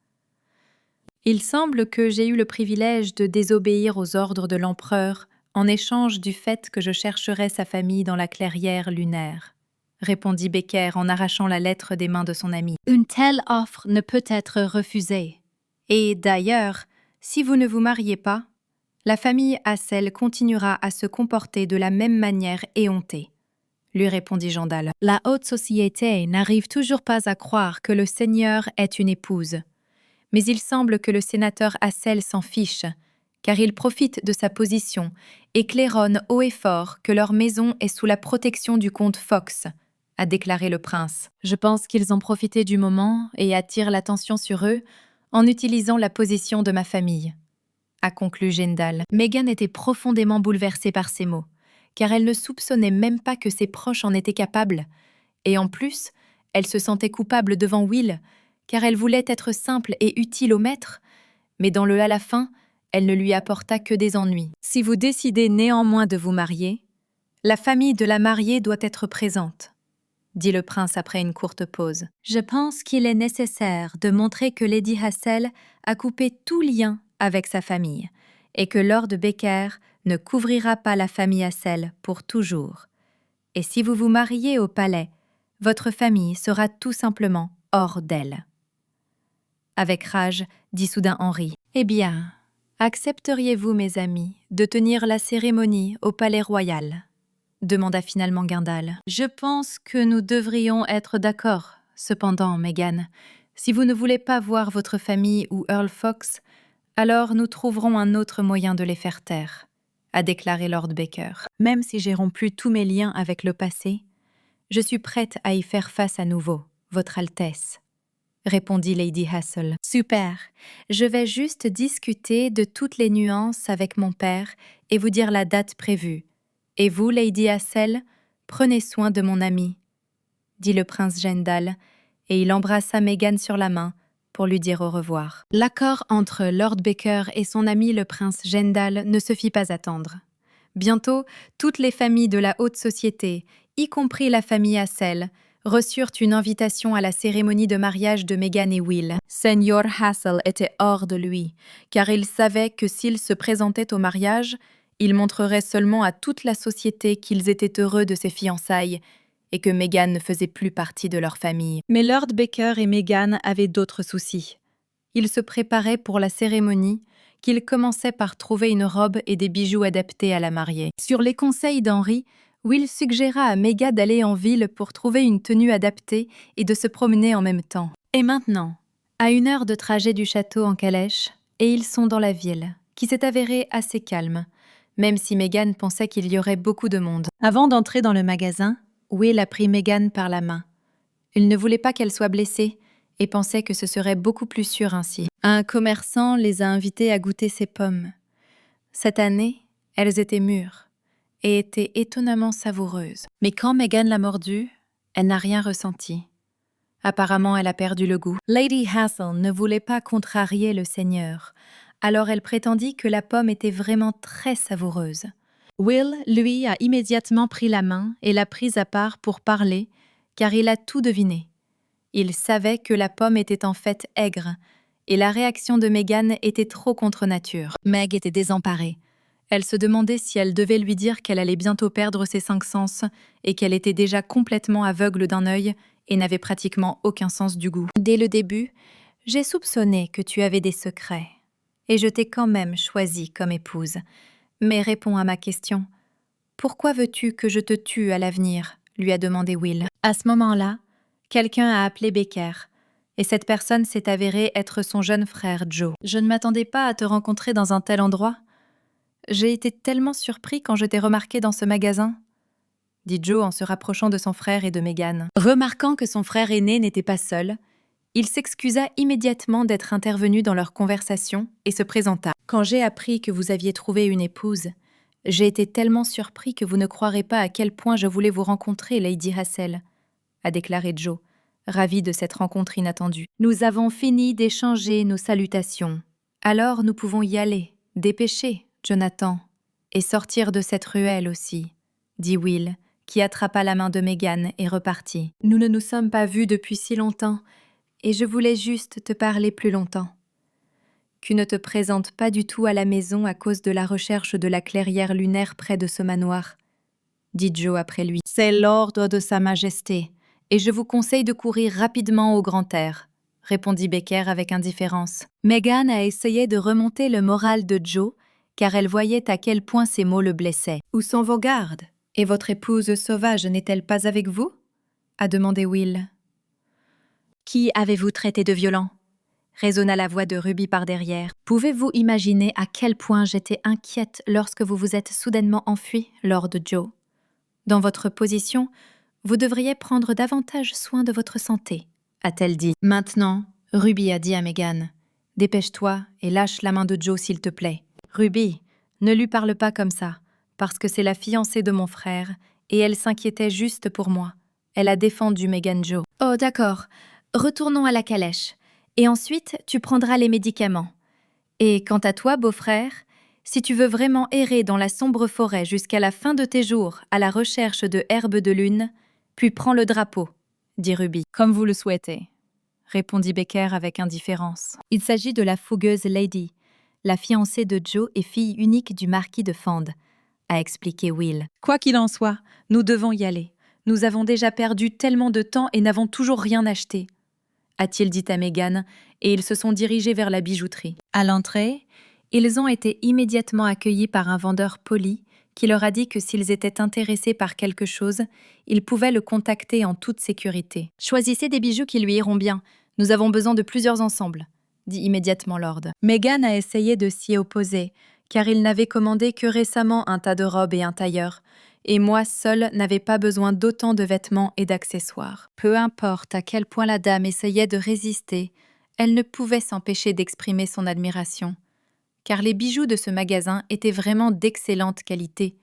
Il semble que j'ai eu le privilège de désobéir aux ordres de l'empereur en échange du fait que je chercherais sa famille dans la clairière lunaire, répondit Becker en arrachant la lettre des mains de son ami. Une telle offre ne peut être refusée. Et d'ailleurs, si vous ne vous mariez pas, la famille Hassel continuera à se comporter de la même manière éhontée, lui répondit Jandal. La haute société n'arrive toujours pas à croire que le seigneur est une épouse. Mais il semble que le sénateur Hassel s'en fiche, car il profite de sa position et claironne haut et fort que leur maison est sous la protection du comte Fox, a déclaré le prince. Je pense qu'ils ont profité du moment et attirent l'attention sur eux en utilisant la position de ma famille, a conclu Jendal. Meghan était profondément bouleversée par ces mots, car elle ne soupçonnait même pas que ses proches en étaient capables, et en plus, elle se sentait coupable devant Will, car elle voulait être simple et utile au maître, mais dans le à la fin, elle ne lui apporta que des ennuis. Si vous décidez néanmoins de vous marier, la famille de la mariée doit être présente, dit le prince après une courte pause. Je pense qu'il est nécessaire de montrer que Lady Hassel a coupé tout lien avec sa famille, et que Lord Baker ne couvrira pas la famille Hassel pour toujours. Et si vous vous mariez au palais, votre famille sera tout simplement hors d'elle. Avec rage, dit soudain Henri. Eh bien, accepteriez-vous, mes amis, de tenir la cérémonie au palais royal ? Demanda finalement Guindal. Je pense que nous devrions être d'accord. Cependant, Meghan, si vous ne voulez pas voir votre famille ou Earl Fox, alors nous trouverons un autre moyen de les faire taire, a déclaré Lord Baker. Même si j'ai rompu tous mes liens avec le passé, je suis prête à y faire face à nouveau, Votre Altesse, répondit Lady Hassel. Super, je vais juste discuter de toutes les nuances avec mon père et vous dire la date prévue. Et vous, Lady Hassel, prenez soin de mon ami, dit le prince Jendal, et il embrassa Meghan sur la main pour lui dire au revoir. L'accord entre Lord Baker et son ami le prince Jendal ne se fit pas attendre. Bientôt, toutes les familles de la haute société, y compris la famille Hassel, reçurent une invitation à la cérémonie de mariage de Meghan et Will. Senior Hassel était hors de lui, car il savait que s'il se présentait au mariage, il montrerait seulement à toute la société qu'ils étaient heureux de ses fiançailles et que Meghan ne faisait plus partie de leur famille. Mais Lord Baker et Meghan avaient d'autres soucis. Ils se préparaient pour la cérémonie, qu'ils commençaient par trouver une robe et des bijoux adaptés à la mariée. Sur les conseils d'Henri, Will suggéra à Meghan d'aller en ville pour trouver une tenue adaptée et de se promener en même temps. Et maintenant, à 1 heure de trajet du château en calèche, et ils sont dans la ville, qui s'est avérée assez calme, même si Meghan pensait qu'il y aurait beaucoup de monde. Avant d'entrer dans le magasin, Will a pris Meghan par la main. Il ne voulait pas qu'elle soit blessée et pensait que ce serait beaucoup plus sûr ainsi. Un commerçant les a invités à goûter ses pommes. Cette année, elles étaient mûres et étaient étonnamment savoureuses. Mais quand Meghan l'a mordue, elle n'a rien ressenti. Apparemment, elle a perdu le goût. Lady Hassel ne voulait pas contrarier le seigneur, alors elle prétendit que la pomme était vraiment très savoureuse. Will, lui, a immédiatement pris la main et l'a prise à part pour parler, car il a tout deviné. Il savait que la pomme était en fait aigre, et la réaction de Meghan était trop contre nature. Meg était désemparée. Elle se demandait si elle devait lui dire qu'elle allait bientôt perdre ses 5 sens et qu'elle était déjà complètement aveugle d'un œil et n'avait pratiquement aucun sens du goût. Dès le début, j'ai soupçonné que tu avais des secrets, et je t'ai quand même choisie comme épouse. Mais réponds à ma question. Pourquoi veux-tu que je te tue à l'avenir ? Lui a demandé Will. À ce moment-là, quelqu'un a appelé Baker, et cette personne s'est avérée être son jeune frère Joe. Je ne m'attendais pas à te rencontrer dans un tel endroit. J'ai été tellement surpris quand je t'ai remarqué dans ce magasin, dit Joe en se rapprochant de son frère et de Meghan. Remarquant que son frère aîné n'était pas seul, Il s'excusa immédiatement d'être intervenu dans leur conversation et se présenta. « Quand j'ai appris que vous aviez trouvé une épouse, j'ai été tellement surpris que vous ne croirez pas à quel point je voulais vous rencontrer, Lady Hassel, » a déclaré Joe, ravi de cette rencontre inattendue. « Nous avons fini d'échanger nos salutations. Alors nous pouvons y aller, dépêcher, Jonathan, et sortir de cette ruelle aussi, » dit Will, qui attrapa la main de Meghan et repartit. « Nous ne nous sommes pas vus depuis si longtemps, et je voulais juste te parler plus longtemps. Tu ne te présentes pas du tout à la maison à cause de la recherche de la clairière lunaire près de ce manoir, » dit Joe après lui. « C'est l'ordre de Sa Majesté, et je vous conseille de courir rapidement au grand air, » répondit Becker avec indifférence. Meghan a essayé de remonter le moral de Joe, car elle voyait à quel point ces mots le blessaient. « Où sont vos gardes? Et votre épouse sauvage n'est-elle pas avec vous ?» a demandé Will. « Qui avez-vous traité de violent ?» résonna la voix de Ruby par derrière. « Pouvez-vous imaginer à quel point j'étais inquiète lorsque vous vous êtes soudainement enfui, Lord Joe? Dans votre position, vous devriez prendre davantage soin de votre santé, » a-t-elle dit. « Maintenant, Ruby a dit à Meghan, « Dépêche-toi et lâche la main de Joe s'il te plaît. » « Ruby, ne lui parle pas comme ça, parce que c'est la fiancée de mon frère, et elle s'inquiétait juste pour moi. » Elle a défendu Meghan Joe. « Oh d'accord, retournons à la calèche, et ensuite tu prendras les médicaments. Et quant à toi, beau-frère, si tu veux vraiment errer dans la sombre forêt jusqu'à la fin de tes jours à la recherche de herbes de lune, puis prends le drapeau, » dit Ruby. « Comme vous le souhaitez, » répondit Becker avec indifférence. Il s'agit de la fougueuse Lady, la fiancée de Joe et fille unique du marquis de Fand, a expliqué Will. « Quoi qu'il en soit, nous devons y aller. Nous avons déjà perdu tellement de temps et n'avons toujours rien acheté, » a-t-il dit à Meghan, et ils se sont dirigés vers la bijouterie. À l'entrée, ils ont été immédiatement accueillis par un vendeur poli qui leur a dit que s'ils étaient intéressés par quelque chose, ils pouvaient le contacter en toute sécurité. « Choisissez des bijoux qui lui iront bien. Nous avons besoin de plusieurs ensembles, » dit immédiatement Lord. Meghan a essayé de s'y opposer, car il n'avait commandé que récemment un tas de robes et un tailleur, et moi seule n'avais pas besoin d'autant de vêtements et d'accessoires. Peu importe à quel point la dame essayait de résister, elle ne pouvait s'empêcher d'exprimer son admiration, car les bijoux de ce magasin étaient vraiment d'excellente qualité.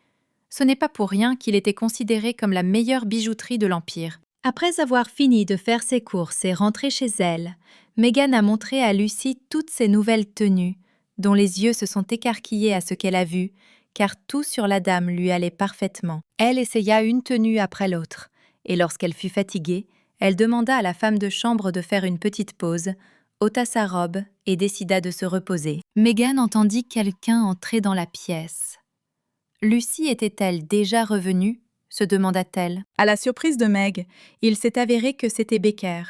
Ce n'est pas pour rien qu'il était considéré comme la meilleure bijouterie de l'Empire. Après avoir fini de faire ses courses et rentré chez elle, Meghan a montré à Lucy toutes ses nouvelles tenues, dont les yeux se sont écarquillés à ce qu'elle a vu, car tout sur la dame lui allait parfaitement. Elle essaya une tenue après l'autre, et lorsqu'elle fut fatiguée, elle demanda à la femme de chambre de faire une petite pause, ôta sa robe et décida de se reposer. Meghan entendit quelqu'un entrer dans la pièce. Lucy était-elle déjà revenue ? Se demanda-t-elle. À la surprise de Meg, il s'est avéré que c'était Becker,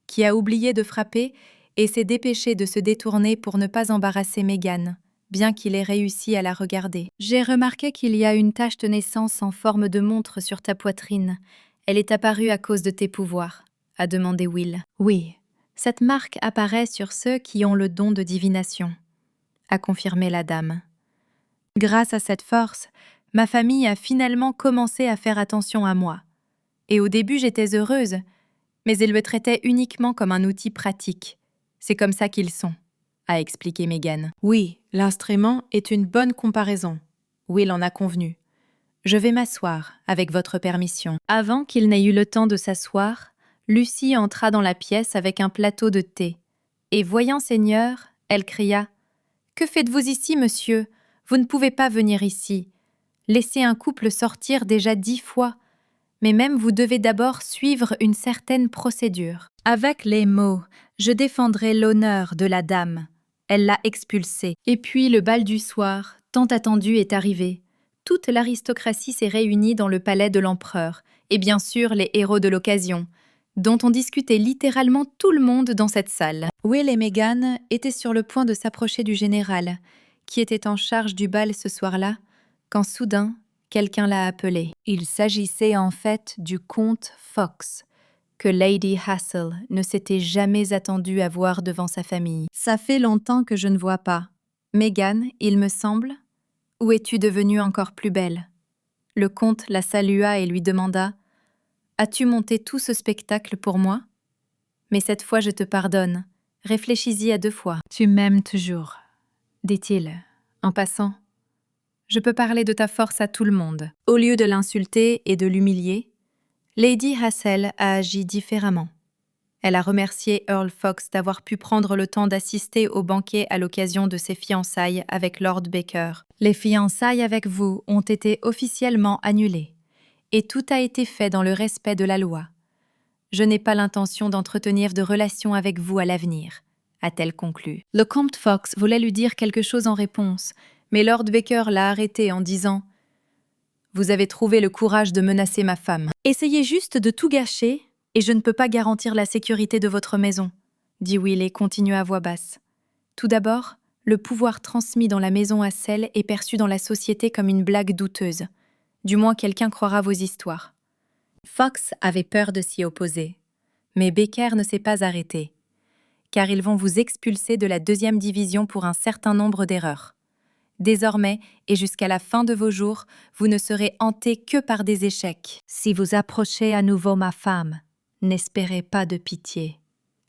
qui a oublié de frapper et s'est dépêché de se détourner pour ne pas embarrasser Meghan, bien qu'il ait réussi à la regarder. « J'ai remarqué qu'il y a une tache de naissance en forme de montre sur ta poitrine. Elle est apparue à cause de tes pouvoirs, » a demandé Will. « Oui, cette marque apparaît sur ceux qui ont le don de divination, » a confirmé la dame. « Grâce à cette force, ma famille a finalement commencé à faire attention à moi. Et au début, j'étais heureuse, mais ils me traitaient uniquement comme un outil pratique. C'est comme ça qu'ils sont, » a expliqué Meghan. « Oui, l'instrument est une bonne comparaison. » Will en a convenu. « Je vais m'asseoir, avec votre permission. » Avant qu'il n'ait eu le temps de s'asseoir, Lucy entra dans la pièce avec un plateau de thé. Et voyant Seigneur, elle cria « Que faites-vous ici, monsieur ? Vous ne pouvez pas venir ici. Laissez un couple sortir déjà 10 fois. Mais même vous devez d'abord suivre une certaine procédure. » Avec les mots « Je défendrai l'honneur de la dame », elle l'a expulsé. Et puis le bal du soir, tant attendu, est arrivé. Toute l'aristocratie s'est réunie dans le palais de l'empereur, et bien sûr les héros de l'occasion, dont on discutait littéralement tout le monde dans cette salle. Will et Meghan étaient sur le point de s'approcher du général, qui était en charge du bal ce soir-là, quand soudain, quelqu'un l'a appelé. Il s'agissait en fait du comte Fox, que Lady Hassel ne s'était jamais attendue à voir devant sa famille. « Ça fait longtemps que je ne vois pas. Meghan, il me semble, où es-tu devenue encore plus belle ?» Le comte la salua et lui demanda « As-tu monté tout ce spectacle pour moi ?» Mais cette fois, je te pardonne. Réfléchis-y à 2 fois. Tu m'aimes toujours, dit-il, en passant. Je peux parler de ta force à tout le monde. Au lieu de l'insulter et de l'humilier, Lady Hassel a agi différemment. Elle a remercié Earl Fox d'avoir pu prendre le temps d'assister au banquet à l'occasion de ses fiançailles avec Lord Baker. Les fiançailles avec vous ont été officiellement annulées, et tout a été fait dans le respect de la loi. Je n'ai pas l'intention d'entretenir de relations avec vous à l'avenir, a-t-elle conclu. Le comte Fox voulait lui dire quelque chose en réponse, mais Lord Baker l'a arrêté en disant « Vous avez trouvé le courage de menacer ma femme. Essayez juste de tout gâcher, et je ne peux pas garantir la sécurité de votre maison, dit Will et continua à voix basse. Tout d'abord, le pouvoir transmis dans la maison Hassel est perçu dans la société comme une blague douteuse. Du moins, quelqu'un croira vos histoires. Fox avait peur de s'y opposer, mais Baker ne s'est pas arrêté, car ils vont vous expulser de la 2e division pour un certain nombre d'erreurs. Désormais, et jusqu'à la fin de vos jours, vous ne serez hantés que par des échecs. Si vous approchez à nouveau ma femme, n'espérez pas de pitié,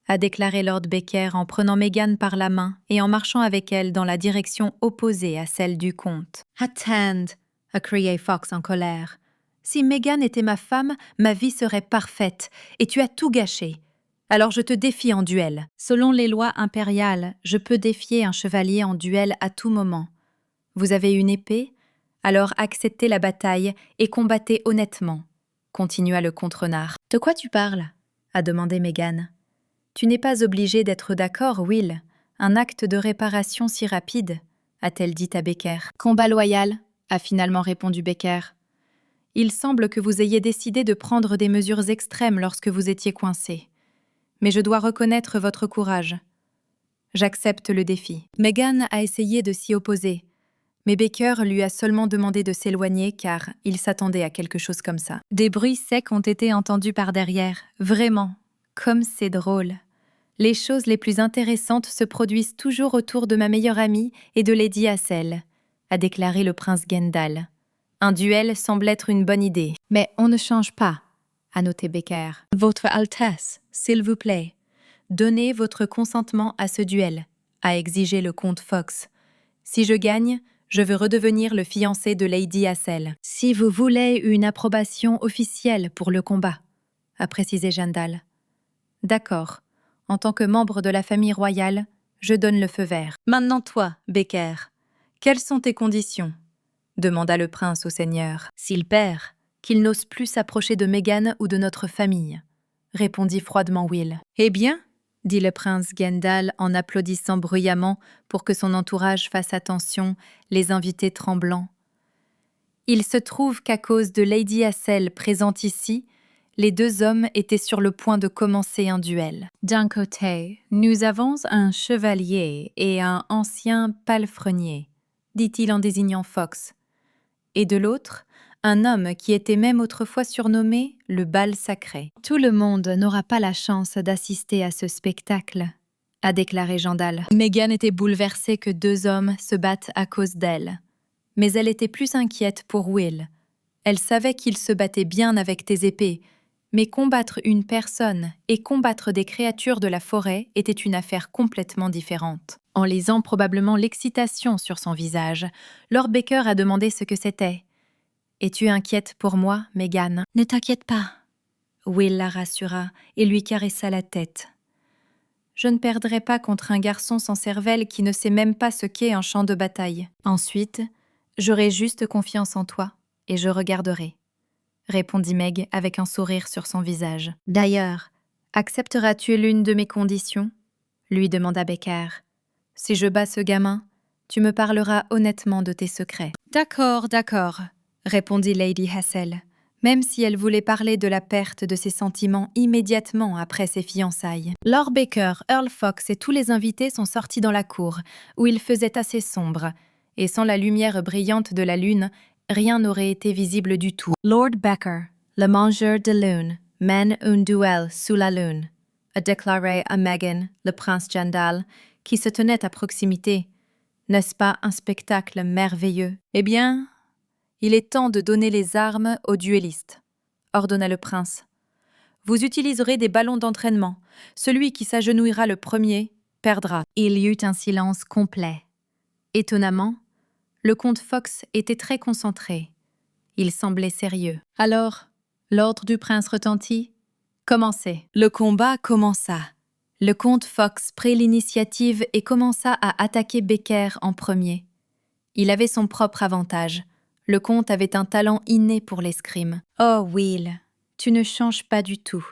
a déclaré Lord Baker en prenant Meghan par la main et en marchant avec elle dans la direction opposée à celle du comte. « Attend !» a crié Fox en colère. « Si Meghan était ma femme, ma vie serait parfaite, et tu as tout gâché. Alors je te défie en duel. Selon les lois impériales, je peux défier un chevalier en duel à tout moment. Vous avez une épée? Alors acceptez la bataille et combattez honnêtement, » continua le contre-renard. « De quoi tu parles ?» a demandé Meghan. « Tu n'es pas obligé d'être d'accord, Will. Un acte de réparation si rapide, » a-t-elle dit à Baker. « Combat loyal, » a finalement répondu Baker. « Il semble que vous ayez décidé de prendre des mesures extrêmes lorsque vous étiez coincé. Mais je dois reconnaître votre courage. J'accepte le défi. » Meghan a essayé de s'y opposer, mais Baker lui a seulement demandé de s'éloigner car il s'attendait à quelque chose comme ça. Des bruits secs ont été entendus par derrière. Vraiment, comme c'est drôle. Les choses les plus intéressantes se produisent toujours autour de ma meilleure amie et de Lady Hassel, a déclaré le prince Gendal. Un duel semble être une bonne idée. Mais on ne change pas, a noté Baker. Votre Altesse, s'il vous plaît, donnez votre consentement à ce duel, a exigé le comte Fox. Si je gagne, je veux redevenir le fiancé de Lady Hassel. Si vous voulez une approbation officielle pour le combat, a précisé Gendal. D'accord. En tant que membre de la famille royale, je donne le feu vert. Maintenant toi, Baker, quelles sont tes conditions ? Demanda le prince au seigneur. S'il perd, qu'il n'ose plus s'approcher de Meghan ou de notre famille, répondit froidement Will. Eh bien, dit le prince Gendal en applaudissant bruyamment pour que son entourage fasse attention, les invités tremblants. Il se trouve qu'à cause de Lady Hassel présente ici, les 2 hommes étaient sur le point de commencer un duel. D'un côté, nous avons un chevalier et un ancien palefrenier, dit-il en désignant Fox. Et de l'autre, un homme qui était même autrefois surnommé le bal sacré. Tout le monde n'aura pas la chance d'assister à ce spectacle, a déclaré Gendal. Meghan était bouleversée que 2 hommes se battent à cause d'elle. Mais elle était plus inquiète pour Will. Elle savait qu'il se battait bien avec tes épées, mais combattre une personne et combattre des créatures de la forêt était une affaire complètement différente. En lisant probablement l'excitation sur son visage, Lord Baker a demandé ce que c'était. « Es-tu inquiète pour moi, Meghan ?»« Ne t'inquiète pas. » Will la rassura et lui caressa la tête. « Je ne perdrai pas contre un garçon sans cervelle qui ne sait même pas ce qu'est un champ de bataille. Ensuite, j'aurai juste confiance en toi et je regarderai. » répondit Meg avec un sourire sur son visage. « D'ailleurs, accepteras-tu l'une de mes conditions ?» lui demanda Baker. « Si je bats ce gamin, tu me parleras honnêtement de tes secrets. »« D'accord, d'accord. » répondit Lady Hassel, même si elle voulait parler de la perte de ses sentiments immédiatement après ses fiançailles. Lord Baker, Earl Fox et tous les invités sont sortis dans la cour, où il faisait assez sombre, et sans la lumière brillante de la lune, rien n'aurait été visible du tout. Lord Baker, le mangeur de lune, mène un duel sous la lune, a déclaré à Meghan, le prince Gendal, qui se tenait à proximité. N'est-ce pas un spectacle merveilleux? Eh bien, il est temps de donner les armes aux duellistes, ordonna le prince. Vous utiliserez des ballons d'entraînement. Celui qui s'agenouillera le premier perdra. » Il y eut un silence complet. Étonnamment, le comte Fox était très concentré. Il semblait sérieux. Alors, l'ordre du prince retentit. « Commencez. » Le combat commença. Le comte Fox prit l'initiative et commença à attaquer Becker en premier. Il avait son propre avantage. Le comte avait un talent inné pour l'escrime. « Oh, Will, tu ne changes pas du tout, »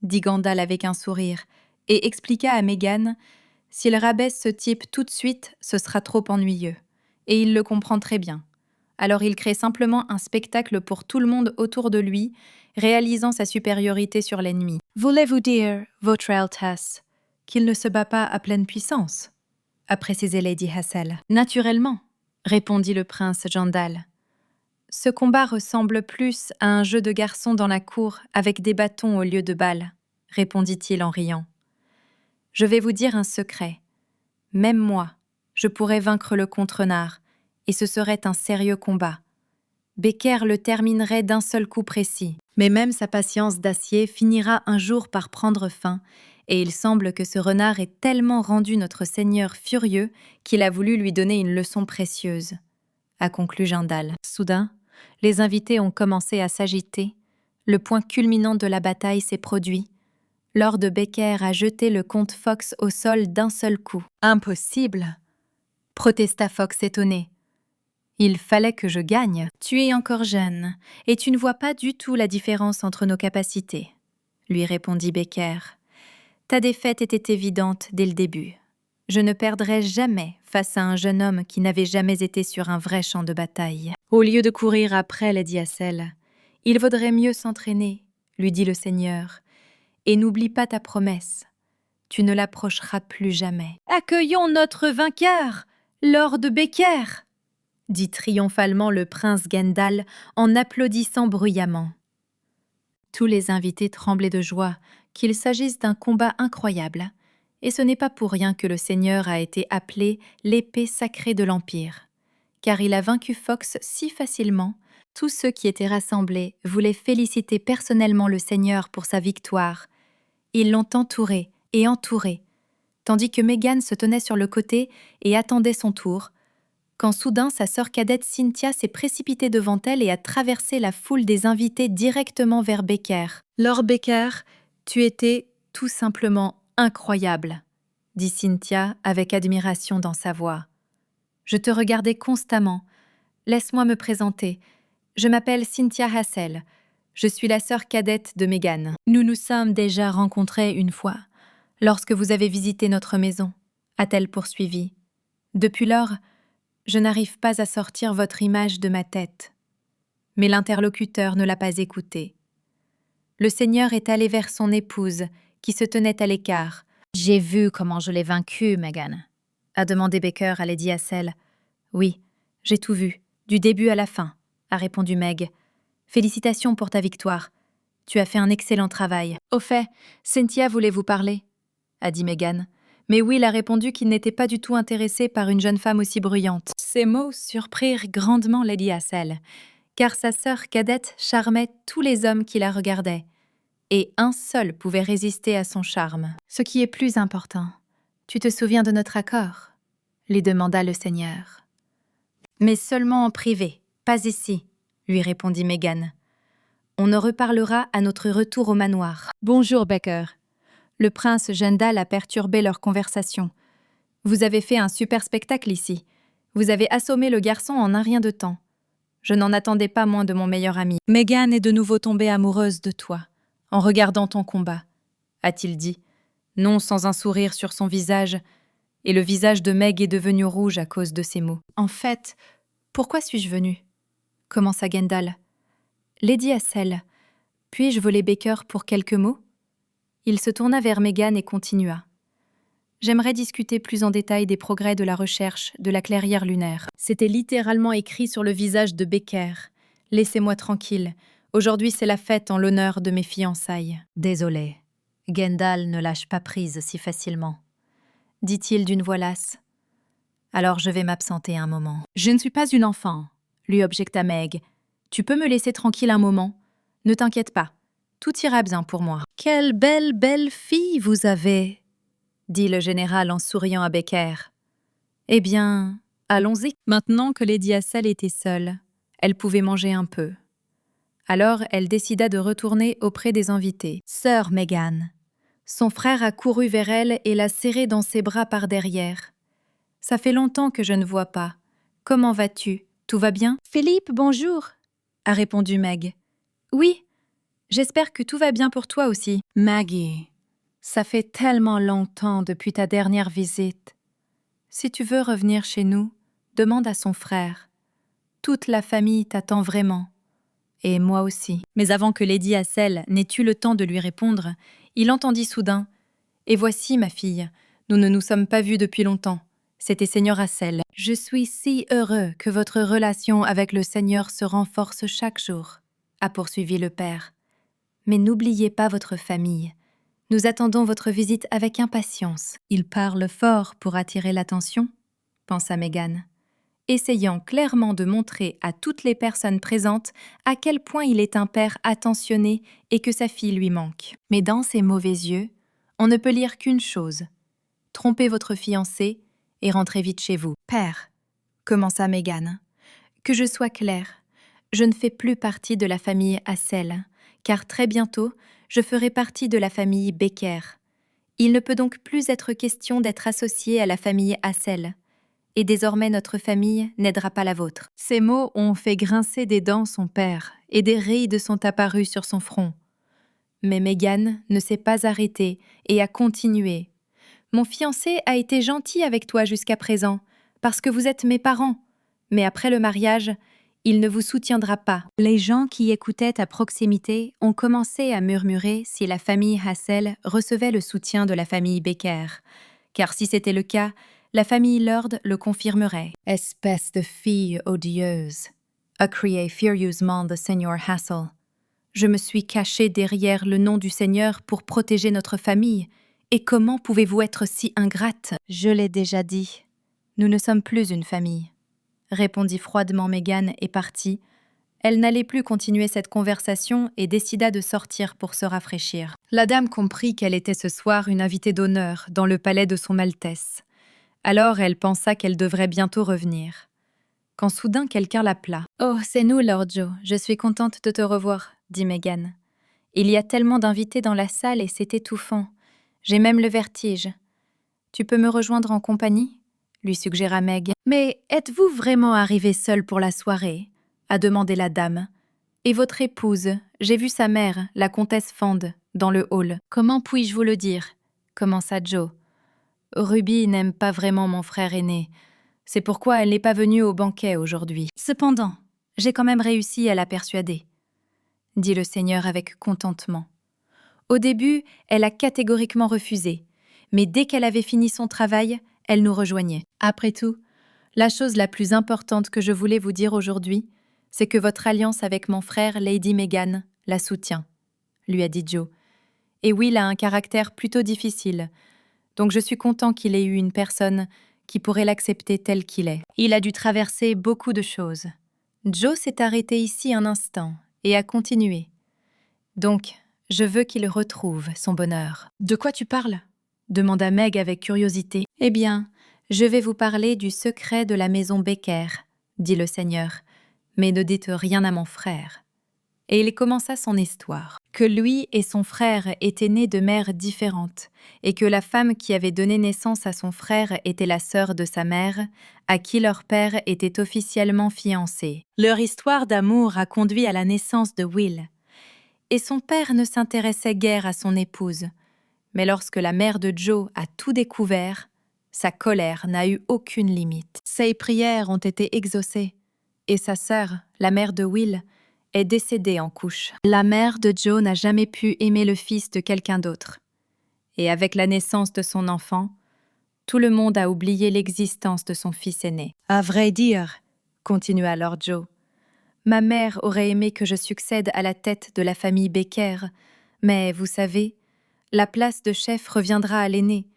dit Gandalf avec un sourire, et expliqua à Meghan « S'il rabaisse ce type tout de suite, ce sera trop ennuyeux. Et il le comprend très bien. Alors il crée simplement un spectacle pour tout le monde autour de lui, réalisant sa supériorité sur l'ennemi. « Voulez-vous dire, votre Altesse, qu'il ne se bat pas à pleine puissance ?» a précisé Lady Hassel. « Naturellement, » répondit le prince Jandal. « Ce combat ressemble plus à un jeu de garçons dans la cour avec des bâtons au lieu de balles, » répondit-il en riant. « Je vais vous dire un secret. Même moi, je pourrais vaincre le comte Renard, et ce serait un sérieux combat. Becker le terminerait d'un seul coup précis. Mais même sa patience d'acier finira un jour par prendre fin, et il semble que ce renard ait tellement rendu notre seigneur furieux qu'il a voulu lui donner une leçon précieuse, » a conclu Jandal. Soudain, les invités ont commencé à s'agiter. Le point culminant de la bataille s'est produit. Lord Becker a jeté le comte Fox au sol d'un seul coup. « Impossible !» protesta Fox étonné. « Il fallait que je gagne. Tu es encore jeune, et tu ne vois pas du tout la différence entre nos capacités, » lui répondit Becker. « Ta défaite était évidente dès le début. Je ne perdrai jamais face à un jeune homme qui n'avait jamais été sur un vrai champ de bataille. Au lieu de courir après Lady Hassel, il vaudrait mieux s'entraîner, » lui dit le seigneur. « Et n'oublie pas ta promesse. Tu ne l'approcheras plus jamais. »« Accueillons notre vainqueur, Lord Becker !» dit triomphalement le prince Gendal en applaudissant bruyamment. Tous les invités tremblaient de joie qu'il s'agisse d'un combat incroyable, et ce n'est pas pour rien que le seigneur a été appelé l'épée sacrée de l'Empire, car il a vaincu Fox si facilement. Tous ceux qui étaient rassemblés voulaient féliciter personnellement le seigneur pour sa victoire. Ils l'ont entouré et entouré, tandis que Meghan se tenait sur le côté et attendait son tour, quand soudain sa sœur cadette Cynthia s'est précipitée devant elle et a traversé la foule des invités directement vers Becker. « Lord Becker, tu étais tout simplement incroyable, » dit Cynthia avec admiration dans sa voix. « Je te regardais constamment. Laisse-moi me présenter. Je m'appelle Cynthia Hassel. Je suis la sœur cadette de Meghan. Nous nous sommes déjà rencontrés une fois, lorsque vous avez visité notre maison, » a-t-elle poursuivi. « Depuis lors, je n'arrive pas à sortir votre image de ma tête. » Mais l'interlocuteur ne l'a pas écouté. Le seigneur est allé vers son épouse, qui se tenait à l'écart. « J'ai vu comment je l'ai vaincu, Meghan, » a demandé Becker à Lady Hassel. « Oui, j'ai tout vu, du début à la fin, » a répondu Meg. « Félicitations pour ta victoire. Tu as fait un excellent travail. »« Au fait, Cynthia voulait vous parler, » a dit Meghan. Mais Will a répondu qu'il n'était pas du tout intéressé par une jeune femme aussi bruyante. Ces mots surprirent grandement Lady Hassel, car sa sœur cadette charmait tous les hommes qui la regardaient, et un seul pouvait résister à son charme. « Ce qui est plus important, tu te souviens de notre accord ?» lui demanda le seigneur. « Mais seulement en privé, pas ici, » lui répondit Meghan. « On en reparlera à notre retour au manoir. »« Bonjour, Becker. » Le prince Jandal a perturbé leur conversation. « Vous avez fait un super spectacle ici. Vous avez assommé le garçon en un rien de temps. Je n'en attendais pas moins de mon meilleur ami. Meghan est de nouveau tombée amoureuse de toi, en regardant ton combat, » a-t-il dit, non sans un sourire sur son visage, et le visage de Meg est devenu rouge à cause de ces mots. « En fait, pourquoi suis-je venue ?» commença Gendal. « Lady Hassel, puis-je voler Becker pour quelques mots ?» Il se tourna vers Meghan et continua. « J'aimerais discuter plus en détail des progrès de la recherche de la clairière lunaire. » C'était littéralement écrit sur le visage de Becker. « Laissez-moi tranquille. Aujourd'hui, c'est la fête en l'honneur de mes fiançailles. »« Désolé. Gendal ne lâche pas prise si facilement, » dit-il d'une voix lasse. « Alors je vais m'absenter un moment. »« Je ne suis pas une enfant, » lui objecta Meg. « Tu peux me laisser tranquille un moment. Ne t'inquiète pas. tout ira bien pour moi. « Quelle belle fille vous avez !» dit le général en souriant à Becker. « Eh bien, allons-y. » Maintenant que Lady Hassel était seule, elle pouvait manger un peu. Alors elle décida de retourner auprès des invités. « Sœur Meghan !» Son frère a couru vers elle et l'a serrée dans ses bras par derrière. « Ça fait longtemps que je ne vois pas. Comment vas-tu? Tout va bien ?»« Philippe, bonjour !» a répondu Meg. « Oui, j'espère que tout va bien pour toi aussi. »« Maggie, ça fait tellement longtemps depuis ta dernière visite. Si tu veux revenir chez nous, demande à son frère. Toute la famille t'attend vraiment. Et moi aussi. » Mais avant que Lady Hassel n'ait eu le temps de lui répondre, il entendit soudain « Et voici, ma fille, nous ne nous sommes pas vus depuis longtemps. C'était Seigneur Hassel. Je suis si heureux que votre relation avec le Seigneur se renforce chaque jour, » a poursuivi le père. « Mais n'oubliez pas votre famille. Nous attendons votre visite avec impatience. » Il parle fort pour attirer l'attention, pensa Meghan, essayant clairement de montrer à toutes les personnes présentes à quel point il est un père attentionné et que sa fille lui manque. Mais dans ses mauvais yeux, on ne peut lire qu'une chose. Trompez votre fiancé et rentrez vite chez vous. « Père, » commença Meghan, « que je sois claire, je ne fais plus partie de la famille Hassel, car très bientôt, je ferai partie de la famille Becker. Il ne peut donc plus être question d'être associé à la famille Hassel. Et désormais notre famille n'aidera pas la vôtre. » Ces mots ont fait grincer des dents son père, et des rides sont apparues sur son front. Mais Meghan ne s'est pas arrêtée et a continué. « Mon fiancé a été gentil avec toi jusqu'à présent, parce que vous êtes mes parents. Mais après le mariage, il ne vous soutiendra pas. » Les gens qui écoutaient à proximité ont commencé à murmurer si la famille Hassel recevait le soutien de la famille Becker. Car si c'était le cas, la famille Lord le confirmerait. « Espèce de fille odieuse !» a crié furieusement le Seigneur Hassel. « Je me suis caché derrière le nom du Seigneur pour protéger notre famille. Et comment pouvez-vous être si ingrate ?»« Je l'ai déjà dit, nous ne sommes plus une famille. » répondit froidement Meghan et partit. Elle n'allait plus continuer cette conversation et décida de sortir pour se rafraîchir. La dame comprit qu'elle était ce soir une invitée d'honneur dans le palais de son Altesse. Alors elle pensa qu'elle devrait bientôt revenir. Quand soudain quelqu'un l'appela. « Oh, c'est nous, Lord Joe, je suis contente de te revoir, » dit Meghan. « Il y a tellement d'invités dans la salle et c'est étouffant. J'ai même le vertige. Tu peux me rejoindre en compagnie ?» lui suggéra Meg. « Mais êtes-vous vraiment arrivée seule pour la soirée ?» a demandé la dame. « Et votre épouse, j'ai vu sa mère, la comtesse Fand, dans le hall. »« Comment puis-je vous le dire ?» commença Joe. « Ruby n'aime pas vraiment mon frère aîné. C'est pourquoi elle n'est pas venue au banquet aujourd'hui. Cependant, j'ai quand même réussi à la persuader, » dit le seigneur avec contentement. Au début, elle a catégoriquement refusé, mais dès qu'elle avait fini son travail, elle nous rejoignait. Après tout, la chose la plus importante que je voulais vous dire aujourd'hui, c'est que votre alliance avec mon frère, Lady Meghan, la soutient, lui a dit Joe. Et Will a un caractère plutôt difficile, donc je suis content qu'il ait eu une personne qui pourrait l'accepter tel qu'il est. Il a dû traverser beaucoup de choses. Joe s'est arrêté ici un instant et a continué. Donc, je veux qu'il retrouve son bonheur. « De quoi tu parles ?» demanda Meg avec curiosité. « Eh bien, je vais vous parler du secret de la maison Becker, » dit le seigneur, « mais ne dites rien à mon frère. » Et il commença son histoire. Que lui et son frère étaient nés de mères différentes, et que la femme qui avait donné naissance à son frère était la sœur de sa mère, à qui leur père était officiellement fiancé. Leur histoire d'amour a conduit à la naissance de Will. Et son père ne s'intéressait guère à son épouse. Mais lorsque la mère de Joe a tout découvert, sa colère n'a eu aucune limite. Ses prières ont été exaucées, et sa sœur, la mère de Will, est décédée en couche. La mère de Joe n'a jamais pu aimer le fils de quelqu'un d'autre. Et avec la naissance de son enfant, tout le monde a oublié l'existence de son fils aîné. « À vrai dire, » continua Lord Joe, « ma mère aurait aimé que je succède à la tête de la famille Becker, mais vous savez, la place de chef reviendra à l'aîné.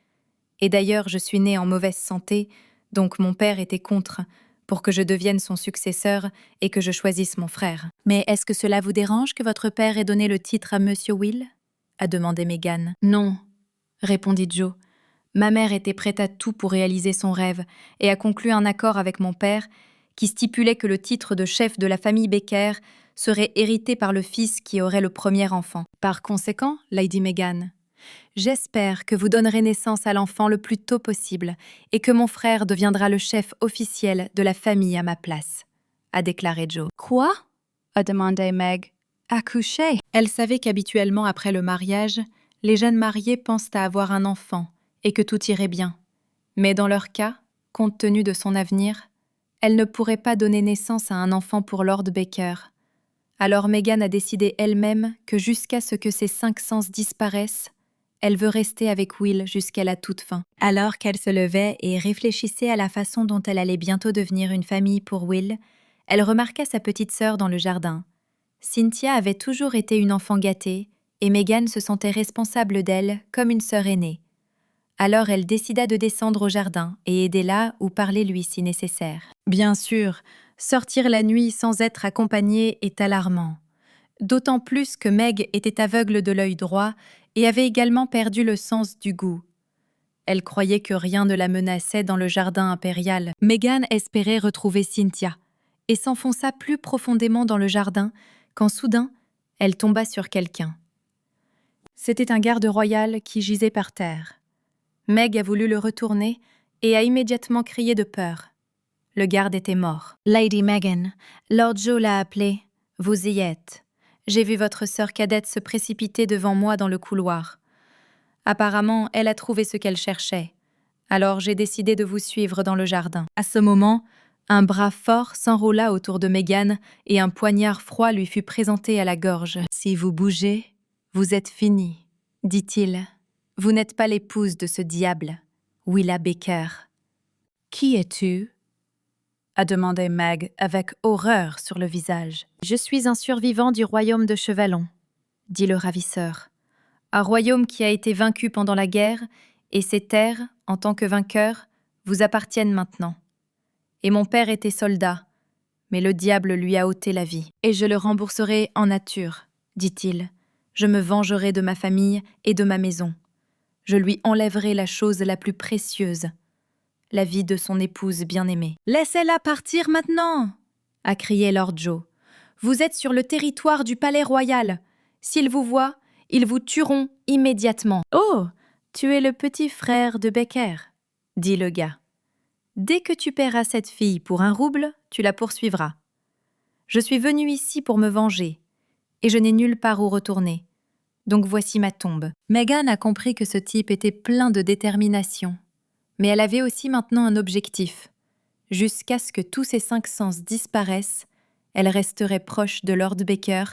Et d'ailleurs, je suis née en mauvaise santé, donc mon père était contre, pour que je devienne son successeur et que je choisisse mon frère. Mais est-ce que cela vous dérange que votre père ait donné le titre à Monsieur Will? A demandé Meghan. Non, répondit Joe. Ma mère était prête à tout pour réaliser son rêve et a conclu un accord avec mon père qui stipulait que le titre de chef de la famille Becker serait hérité par le fils qui aurait le premier enfant. Par conséquent, Lady Meghan, j'espère que vous donnerez naissance à l'enfant le plus tôt possible et que mon frère deviendra le chef officiel de la famille à ma place, a déclaré Joe. Quoi? A demandé Meg. Accoucher? Elle savait qu'habituellement après le mariage, les jeunes mariés pensent à avoir un enfant et que tout irait bien. Mais dans leur cas, compte tenu de son avenir, elle ne pourrait pas donner naissance à un enfant pour Lord Baker. Alors Meghan a décidé elle-même que jusqu'à ce que ses 5 sens disparaissent, elle veut rester avec Will jusqu'à la toute fin. Alors qu'elle se levait et réfléchissait à la façon dont elle allait bientôt devenir une famille pour Will, elle remarqua sa petite sœur dans le jardin. Cynthia avait toujours été une enfant gâtée, et Meghan se sentait responsable d'elle comme une sœur aînée. Alors elle décida de descendre au jardin et aider là ou parler-lui si nécessaire. Bien sûr, sortir la nuit sans être accompagnée est alarmant. D'autant plus que Meg était aveugle de l'œil droit et avait également perdu le sens du goût. Elle croyait que rien ne la menaçait dans le jardin impérial. Meghan espérait retrouver Cynthia et s'enfonça plus profondément dans le jardin quand soudain, elle tomba sur quelqu'un. C'était un garde royal qui gisait par terre. Meg a voulu le retourner et a immédiatement crié de peur. Le garde était mort. « Lady Meghan, Lord Joe l'a appelé. Vous y êtes. J'ai vu votre sœur cadette se précipiter devant moi dans le couloir. Apparemment, elle a trouvé ce qu'elle cherchait. Alors j'ai décidé de vous suivre dans le jardin. » À ce moment, un bras fort s'enroula autour de Meghan et un poignard froid lui fut présenté à la gorge. « Si vous bougez, vous êtes finie, dit-il. Vous n'êtes pas l'épouse de ce diable, Willa Baker. »« Qui es-tu » a demandé Meg avec horreur sur le visage. « Je suis un survivant du royaume de Chevalon, » dit le ravisseur. « Un royaume qui a été vaincu pendant la guerre, et ses terres, en tant que vainqueur, vous appartiennent maintenant. Et mon père était soldat, mais le diable lui a ôté la vie. Et je le rembourserai en nature, dit-il. Je me vengerai de ma famille et de ma maison. Je lui enlèverai la chose la plus précieuse, la vie de son épouse bien-aimée. « Laissez-la partir maintenant !» a crié Lord Joe. « Vous êtes sur le territoire du palais royal. S'ils vous voient, ils vous tueront immédiatement. »« Oh, tu es le petit frère de Becker, » dit le gars. « Dès que tu paieras cette fille pour 1 rouble, tu la poursuivras. Je suis venu ici pour me venger, et je n'ai nulle part où retourner. Donc voici ma tombe. » Meghan a compris que ce type était plein de détermination. Mais elle avait aussi maintenant un objectif. Jusqu'à ce que tous ses 5 sens disparaissent, elle resterait proche de Lord Baker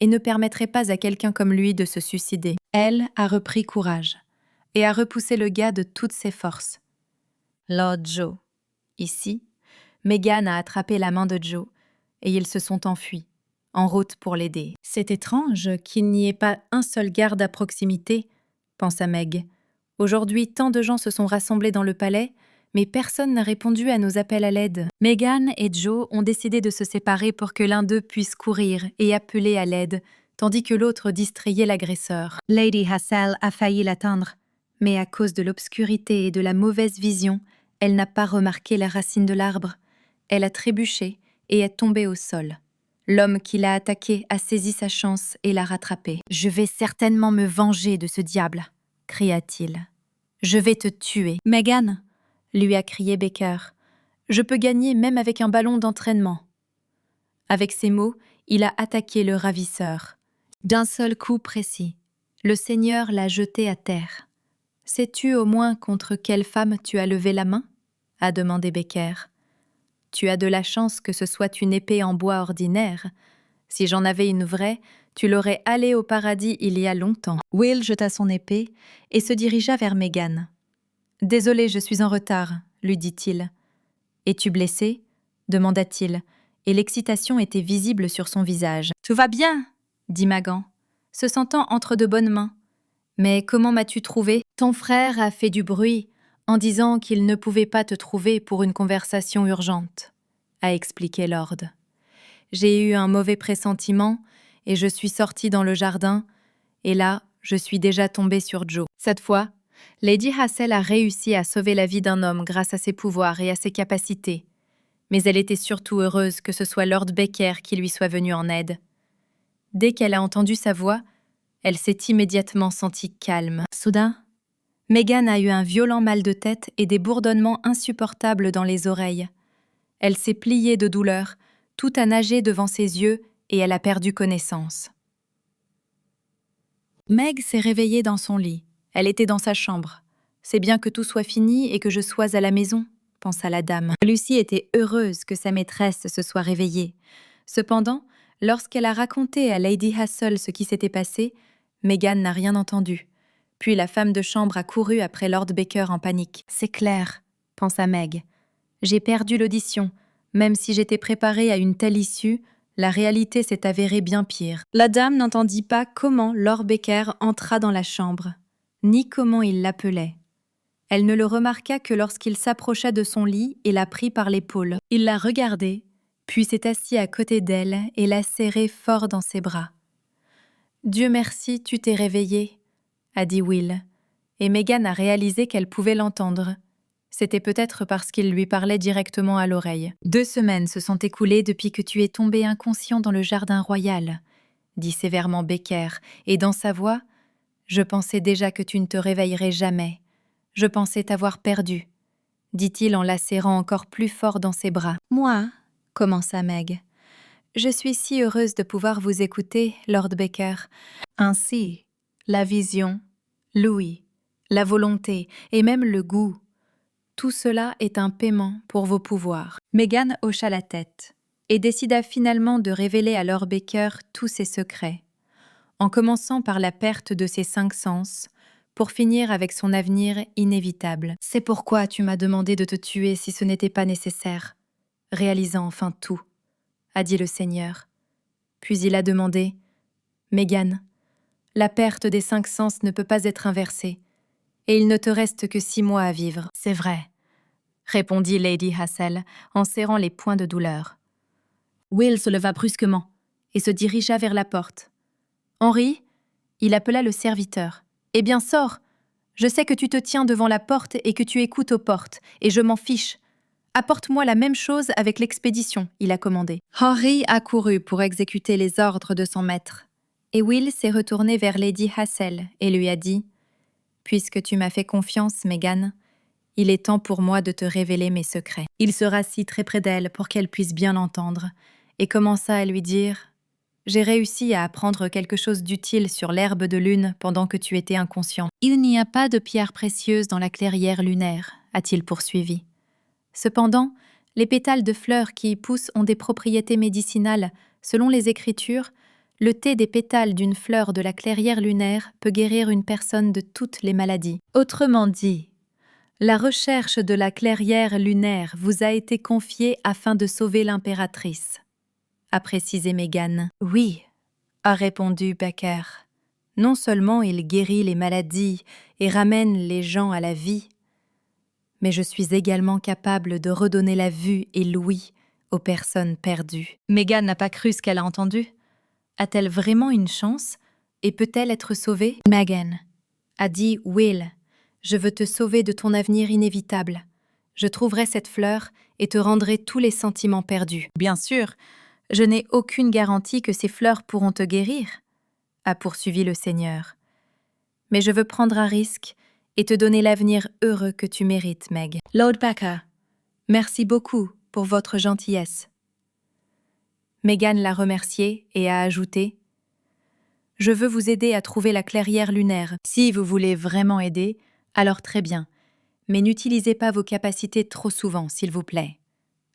et ne permettrait pas à quelqu'un comme lui de se suicider. Elle a repris courage et a repoussé le gars de toutes ses forces. Lord Joe. Ici, Meghan a attrapé la main de Joe et ils se sont enfuis, en route pour l'aider. « C'est étrange qu'il n'y ait pas un seul garde à proximité, » pensa Meg. « Aujourd'hui, tant de gens se sont rassemblés dans le palais, mais personne n'a répondu à nos appels à l'aide. » Meghan et Joe ont décidé de se séparer pour que l'un d'eux puisse courir et appeler à l'aide, tandis que l'autre distrayait l'agresseur. Lady Hassel a failli l'atteindre, mais à cause de l'obscurité et de la mauvaise vision, elle n'a pas remarqué la racine de l'arbre. Elle a trébuché et est tombée au sol. L'homme qui l'a attaquée a saisi sa chance et l'a rattrapée. « Je vais certainement me venger de ce diable !» cria-t-il. « Je vais te tuer. »« Meghan !» lui a crié Baker. « Je peux gagner même avec un ballon d'entraînement. » Avec ces mots, il a attaqué le ravisseur. D'un seul coup précis, le Seigneur l'a jeté à terre. « Sais-tu au moins contre quelle femme tu as levé la main ?» a demandé Baker. « Tu as de la chance que ce soit une épée en bois ordinaire. Si j'en avais une vraie, tu l'aurais allée au paradis il y a longtemps. » Will jeta son épée et se dirigea vers Meghan. « Désolé, je suis en retard, » lui dit-il. « Es-tu blessé ?» demanda-t-il, et l'excitation était visible sur son visage. « Tout va bien !» dit Meghan, se sentant entre de bonnes mains. « Mais comment m'as-tu trouvé ? Ton frère a fait du bruit en disant qu'il ne pouvait pas te trouver pour une conversation urgente. a expliqué Lord. J'ai eu un mauvais pressentiment et je suis sortie dans le jardin, et là, je suis déjà tombée sur Joe. Cette fois, Lady Hassel a réussi à sauver la vie d'un homme grâce à ses pouvoirs et à ses capacités. Mais elle était surtout heureuse que ce soit Lord Becker qui lui soit venu en aide. Dès qu'elle a entendu sa voix, elle s'est immédiatement sentie calme. Soudain, Meghan a eu un violent mal de tête et des bourdonnements insupportables dans les oreilles. Elle s'est pliée de douleur, tout a nagé devant ses yeux et elle a perdu connaissance. Meg s'est réveillée dans son lit. Elle était dans sa chambre. C'est bien que tout soit fini et que je sois à la maison, pensa la dame. Lucie était heureuse que sa maîtresse se soit réveillée. Cependant, lorsqu'elle a raconté à Lady Hassel ce qui s'était passé, Meghan n'a rien entendu. Puis la femme de chambre a couru après Lord Baker en panique. « C'est clair, » pensa Meg. « J'ai perdu l'audition. Même si j'étais préparée à une telle issue, la réalité s'est avérée bien pire. » La dame n'entendit pas comment Lord Baker entra dans la chambre, ni comment il l'appelait. Elle ne le remarqua que lorsqu'il s'approcha de son lit et la prit par l'épaule. Il l'a regardée, puis s'est assis à côté d'elle et l'a serrée fort dans ses bras. « Dieu merci, tu t'es réveillée, » a dit Will, et Meghan a réalisé qu'elle pouvait l'entendre. C'était peut-être parce qu'il lui parlait directement à l'oreille. « 2 semaines se sont écoulées depuis que tu es tombé inconscient dans le jardin royal, » dit sévèrement Becker, et dans sa voix, « Je pensais déjà que tu ne te réveillerais jamais. Je pensais t'avoir perdu, » dit-il en la serrant encore plus fort dans ses bras. « Moi, » commença Meg, « je suis si heureuse de pouvoir vous écouter, Lord Baker. Ainsi, la vision, l'ouïe, la volonté et même le goût, tout cela est un paiement pour vos pouvoirs. » Meghan hocha la tête et décida finalement de révéler à Lord Baker tous ses secrets, en commençant par la perte de ses 5 sens, pour finir avec son avenir inévitable. « C'est pourquoi tu m'as demandé de te tuer si ce n'était pas nécessaire, réalisant enfin tout, » a dit le Seigneur. Puis il a demandé « Meghan, la perte des 5 sens ne peut pas être inversée, et il ne te reste que 6 mois à vivre. »« C'est vrai, » répondit Lady Hassel en serrant les poings de douleur. Will se leva brusquement et se dirigea vers la porte. « Henry » il appela le serviteur. « Eh bien, sors. Je sais que tu te tiens devant la porte et que tu écoutes aux portes, et je m'en fiche. Apporte-moi la même chose avec l'expédition, » il a commandé. Henry a couru pour exécuter les ordres de son maître, et Will s'est retourné vers Lady Hassel et lui a dit « Puisque tu m'as fait confiance, Meghan, il est temps pour moi de te révéler mes secrets. » Il se rassit très près d'elle pour qu'elle puisse bien l'entendre, et commença à lui dire « J'ai réussi à apprendre quelque chose d'utile sur l'herbe de lune pendant que tu étais inconscient. Il n'y a pas de pierres précieuses dans la clairière lunaire, » a-t-il poursuivi. Cependant, les pétales de fleurs qui y poussent ont des propriétés médicinales. Selon les Écritures, le thé des pétales d'une fleur de la clairière lunaire peut guérir une personne de toutes les maladies. Autrement dit, la recherche de la clairière lunaire vous a été confiée afin de sauver l'impératrice, a précisé Meghan. « Oui, » a répondu Baker. « Non seulement il guérit les maladies et ramène les gens à la vie, mais je suis également capable de redonner la vue et l'ouïe aux personnes perdues. » Meghan n'a pas cru ce qu'elle a entendu. A-t-elle vraiment une chance et peut-elle être sauvée? « Meghan, » a dit Will, « je veux te sauver de ton avenir inévitable. Je trouverai cette fleur et te rendrai tous les sentiments perdus. » « Bien sûr, je n'ai aucune garantie que ces fleurs pourront te guérir, » a poursuivi le Seigneur. « Mais je veux prendre un risque et te donner l'avenir heureux que tu mérites, Meg. »« Lord Baker, merci beaucoup pour votre gentillesse. » Meghan l'a remercié et a ajouté « Je veux vous aider à trouver la clairière lunaire. Si vous voulez vraiment aider, alors très bien, mais n'utilisez pas vos capacités trop souvent, s'il vous plaît. »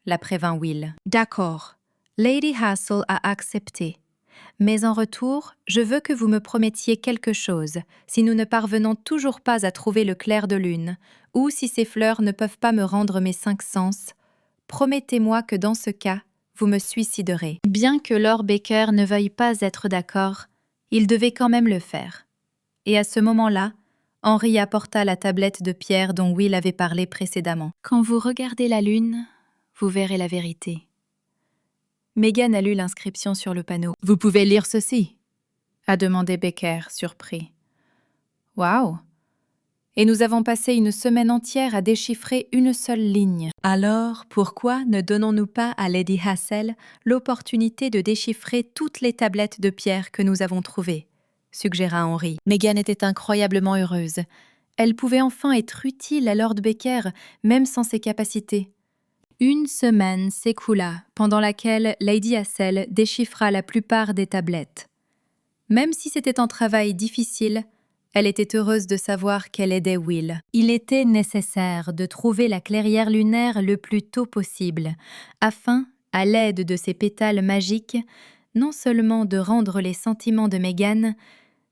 la prévint Will. « D'accord. » Lady Hassel a accepté. « Mais en retour, je veux que vous me promettiez quelque chose, si nous ne parvenons toujours pas à trouver le clair de lune, ou si ces fleurs ne peuvent pas me rendre mes 5 sens. Promettez-moi que dans ce cas, vous me suiciderez. » Bien que Lord Baker ne veuille pas être d'accord, il devait quand même le faire. Et à ce moment-là, Henry apporta la tablette de pierre dont Will avait parlé précédemment. « Quand vous regardez la lune, vous verrez la vérité, » Meghan a lu l'inscription sur le panneau. « Vous pouvez lire ceci ?» a demandé Becker, surpris. « Waouh ! Et nous avons passé une semaine entière à déchiffrer une seule ligne. Alors, pourquoi ne donnons-nous pas à Lady Hassel l'opportunité de déchiffrer toutes les tablettes de pierre que nous avons trouvées ?» suggéra Henry. Meghan était incroyablement heureuse. Elle pouvait enfin être utile à Lord Becker, même sans ses capacités. Une semaine s'écoula, pendant laquelle Lady Hassel déchiffra la plupart des tablettes. Même si c'était un travail difficile, elle était heureuse de savoir qu'elle aidait Will. Il était nécessaire de trouver la clairière lunaire le plus tôt possible, afin, à l'aide de ses pétales magiques, non seulement de rendre les sentiments de Meghan,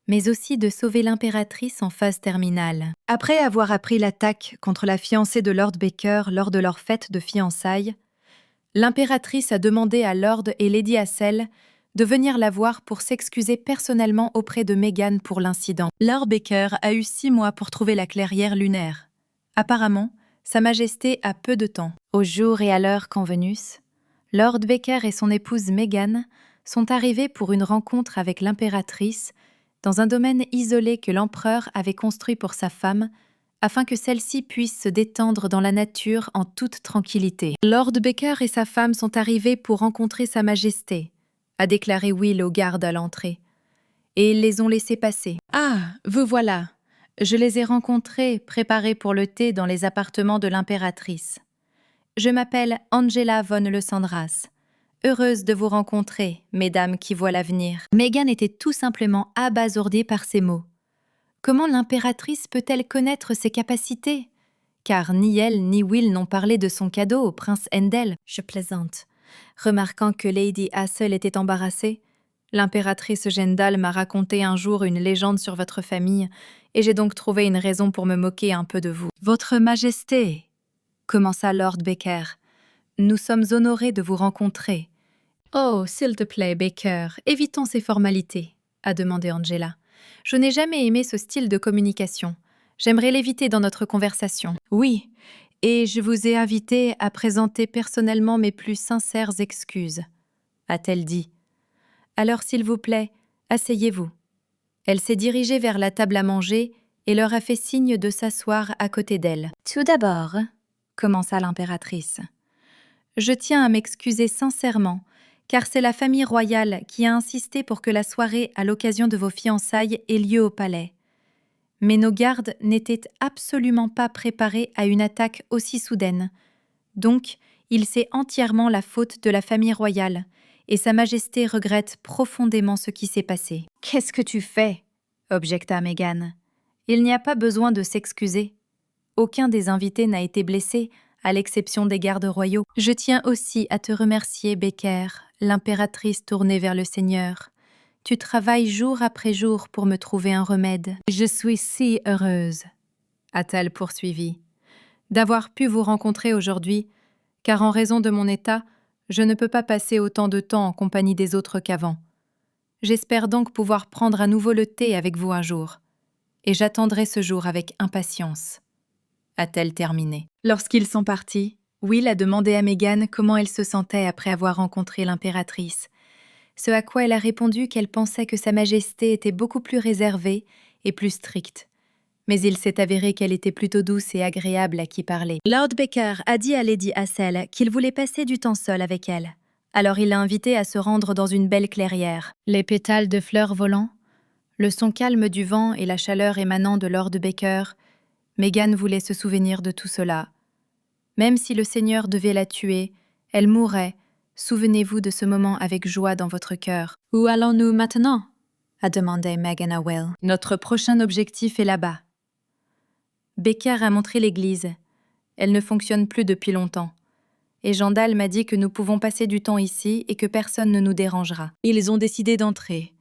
mais aussi de sauver l'impératrice en phase terminale. Après avoir appris l'attaque contre la fiancée de Lord Baker lors de leur fête de fiançailles, l'impératrice a demandé à Lord et Lady Hassel de venir la voir pour s'excuser personnellement auprès de Meghan pour l'incident. Lord Baker a eu 6 mois pour trouver la clairière lunaire. Apparemment, Sa Majesté a peu de temps. Au jour et à l'heure convenus, Lord Baker et son épouse Meghan sont arrivés pour une rencontre avec l'impératrice dans un domaine isolé que l'empereur avait construit pour sa femme, afin que celle-ci puisse se détendre dans la nature en toute tranquillité. Lord Baker et sa femme sont arrivés pour rencontrer Sa Majesté, a déclaré Will aux gardes à l'entrée, et ils les ont laissés passer. « Ah, vous voilà. Je les ai rencontrés, préparés pour le thé dans les appartements de l'impératrice. Je m'appelle Angela von Le Sandras. Heureuse de vous rencontrer, mesdames qui voient l'avenir. » Meghan était tout simplement abasourdie par ces mots. Comment l'impératrice peut-elle connaître ses capacités? Car ni elle ni Will n'ont parlé de son cadeau au prince Handel. Je plaisante. Remarquant que Lady Hassel était embarrassée, l'impératrice Gendal m'a raconté un jour une légende sur votre famille, et j'ai donc trouvé une raison pour me moquer un peu de vous. « Votre Majesté !» commença Lord Baker. « Nous sommes honorés de vous rencontrer. »« Oh, s'il te plaît, Baker, évitons ces formalités, » a demandé Angela. « Je n'ai jamais aimé ce style de communication. J'aimerais l'éviter dans notre conversation. »« Oui, et je vous ai invité à présenter personnellement mes plus sincères excuses, » a-t-elle dit. « Alors, s'il vous plaît, asseyez-vous. » Elle s'est dirigée vers la table à manger et leur a fait signe de s'asseoir à côté d'elle. « Tout d'abord, » commença l'impératrice, « je tiens à m'excuser sincèrement, car c'est la famille royale qui a insisté pour que la soirée à l'occasion de vos fiançailles ait lieu au palais. Mais nos gardes n'étaient absolument pas préparés à une attaque aussi soudaine. Donc, il c'est entièrement la faute de la famille royale, et Sa Majesté regrette profondément ce qui s'est passé. « Qu'est-ce que tu fais ?» objecta Meghan. « Il n'y a pas besoin de s'excuser. Aucun des invités n'a été blessé, à l'exception des gardes royaux. Je tiens aussi à te remercier, Baker, l'impératrice tournée vers le Seigneur. Tu travailles jour après jour pour me trouver un remède. Je suis si heureuse, a-t-elle poursuivi, d'avoir pu vous rencontrer aujourd'hui, car en raison de mon état, je ne peux pas passer autant de temps en compagnie des autres qu'avant. J'espère donc pouvoir prendre à nouveau le thé avec vous un jour, et j'attendrai ce jour avec impatience, a-t-elle terminé. Lorsqu'ils sont partis, Will a demandé à Meghan comment elle se sentait après avoir rencontré l'impératrice, ce à quoi elle a répondu qu'elle pensait que Sa Majesté était beaucoup plus réservée et plus stricte. Mais il s'est avéré qu'elle était plutôt douce et agréable à qui parler. Lord Baker a dit à Lady Hassel qu'il voulait passer du temps seul avec elle. Alors il l'a invitée à se rendre dans une belle clairière. Les pétales de fleurs volant, le son calme du vent et la chaleur émanant de Lord Baker, Meghan voulait se souvenir de tout cela. Même si le Seigneur devait la tuer, elle mourrait. Souvenez-vous de ce moment avec joie dans votre cœur. « Où allons-nous maintenant ?» a demandé Meghan à Will. « Notre prochain objectif est là-bas. » Baker a montré l'église. Elle ne fonctionne plus depuis longtemps. Et Gendal m'a dit que nous pouvons passer du temps ici et que personne ne nous dérangera. Ils ont décidé d'entrer.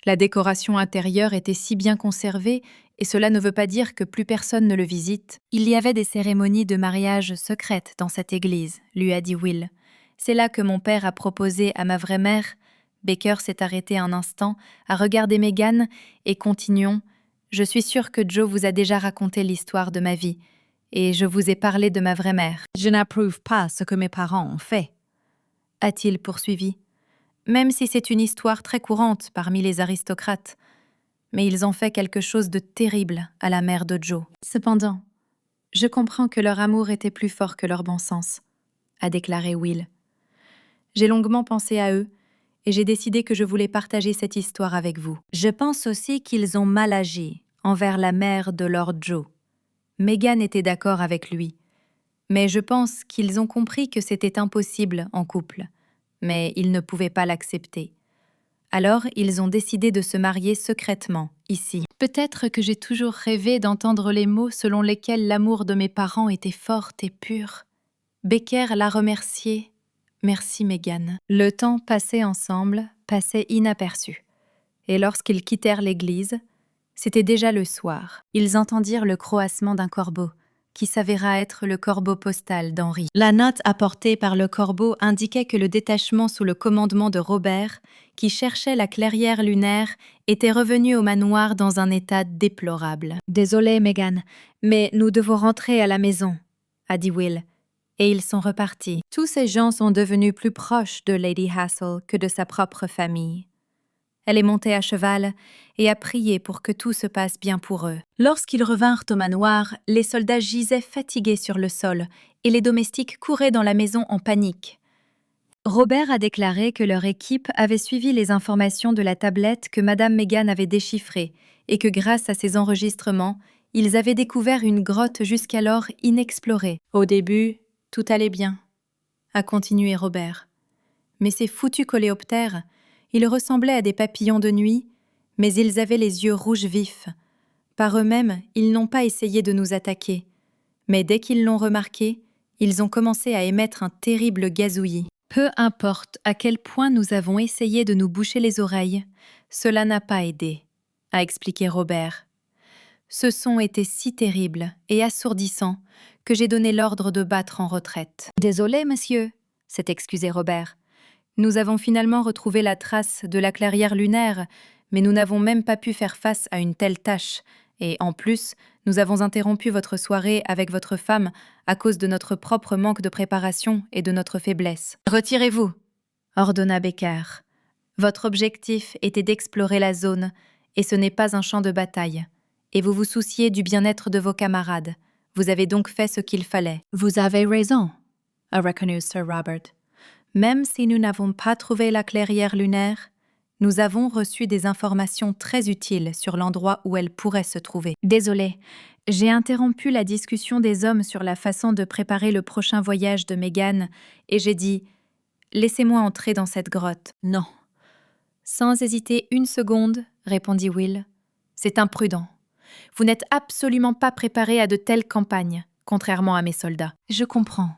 La décoration intérieure était si bien conservée, et cela ne veut pas dire que plus personne ne le visite. « Il y avait des cérémonies de mariage secrètes dans cette église, » lui a dit Will. « C'est là que mon père a proposé à ma vraie mère. » Baker s'est arrêté un instant, à regarder Meghan, et continuons. « Je suis sûre que Joe vous a déjà raconté l'histoire de ma vie, et je vous ai parlé de ma vraie mère. » « Je n'approuve pas ce que mes parents ont fait. » a-t-il poursuivi, même si c'est une histoire très courante parmi les aristocrates. Mais ils ont fait quelque chose de terrible à la mère de Joe. Cependant, je comprends que leur amour était plus fort que leur bon sens, a déclaré Will. J'ai longuement pensé à eux et j'ai décidé que je voulais partager cette histoire avec vous. Je pense aussi qu'ils ont mal agi envers la mère de Lord Joe. Meghan était d'accord avec lui, mais je pense qu'ils ont compris que c'était impossible en couple, mais ils ne pouvaient pas l'accepter. Alors, ils ont décidé de se marier secrètement, ici. Peut-être que j'ai toujours rêvé d'entendre les mots selon lesquels l'amour de mes parents était fort et pur. Becker l'a remercié. Merci, Meghan. Le temps passé ensemble passait inaperçu. Et lorsqu'ils quittèrent l'église, c'était déjà le soir. Ils entendirent le croassement d'un corbeau, qui s'avéra être le corbeau postal d'Henri. La note apportée par le corbeau indiquait que le détachement sous le commandement de Robert, qui cherchait la clairière lunaire, était revenu au manoir dans un état déplorable. « Désolé, Meghan, mais nous devons rentrer à la maison », a dit Will, et ils sont repartis. Tous ces gens sont devenus plus proches de Lady Hassel que de sa propre famille. Elle est montée à cheval et a prié pour que tout se passe bien pour eux. Lorsqu'ils revinrent au manoir, les soldats gisaient fatigués sur le sol et les domestiques couraient dans la maison en panique. Robert a déclaré que leur équipe avait suivi les informations de la tablette que Madame Meghan avait déchiffrée et que grâce à ces enregistrements, ils avaient découvert une grotte jusqu'alors inexplorée. Au début, tout allait bien, a continué Robert. Mais ces foutus coléoptères, ils ressemblaient à des papillons de nuit, mais ils avaient les yeux rouges vifs. Par eux-mêmes, ils n'ont pas essayé de nous attaquer. Mais dès qu'ils l'ont remarqué, ils ont commencé à émettre un terrible gazouillis. Peu importe à quel point nous avons essayé de nous boucher les oreilles, cela n'a pas aidé, a expliqué Robert. Ce son était si terrible et assourdissant que j'ai donné l'ordre de battre en retraite. « Désolé, monsieur », s'est excusé Robert. Nous avons finalement retrouvé la trace de la clairière lunaire, mais nous n'avons même pas pu faire face à une telle tâche. Et en plus, nous avons interrompu votre soirée avec votre femme à cause de notre propre manque de préparation et de notre faiblesse. « Retirez-vous » ordonna Becker. « Votre objectif était d'explorer la zone, et ce n'est pas un champ de bataille. Et vous vous souciez du bien-être de vos camarades. Vous avez donc fait ce qu'il fallait. »« Vous avez raison », a reconnu Sir Robert. Même si nous n'avons pas trouvé la clairière lunaire, nous avons reçu des informations très utiles sur l'endroit où elle pourrait se trouver. Désolé, j'ai interrompu la discussion des hommes sur la façon de préparer le prochain voyage de Meghan et j'ai dit « Laissez-moi entrer dans cette grotte. » « Non. » Sans hésiter une seconde, répondit Will. « C'est imprudent. Vous n'êtes absolument pas préparé à de telles campagnes, contrairement à mes soldats. »« Je comprends, »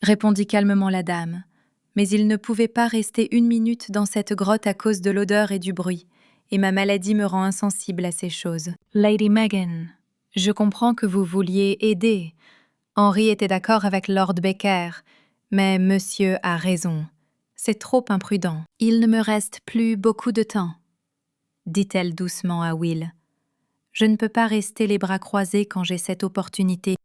répondit calmement la dame. Mais il ne pouvait pas rester une minute dans cette grotte à cause de l'odeur et du bruit, et ma maladie me rend insensible à ces choses. Lady Meghan, je comprends que vous vouliez aider. Henri était d'accord avec Lord Becker, mais monsieur a raison. C'est trop imprudent. Il ne me reste plus beaucoup de temps, dit-elle doucement à Will. Je ne peux pas rester les bras croisés quand j'ai cette opportunité.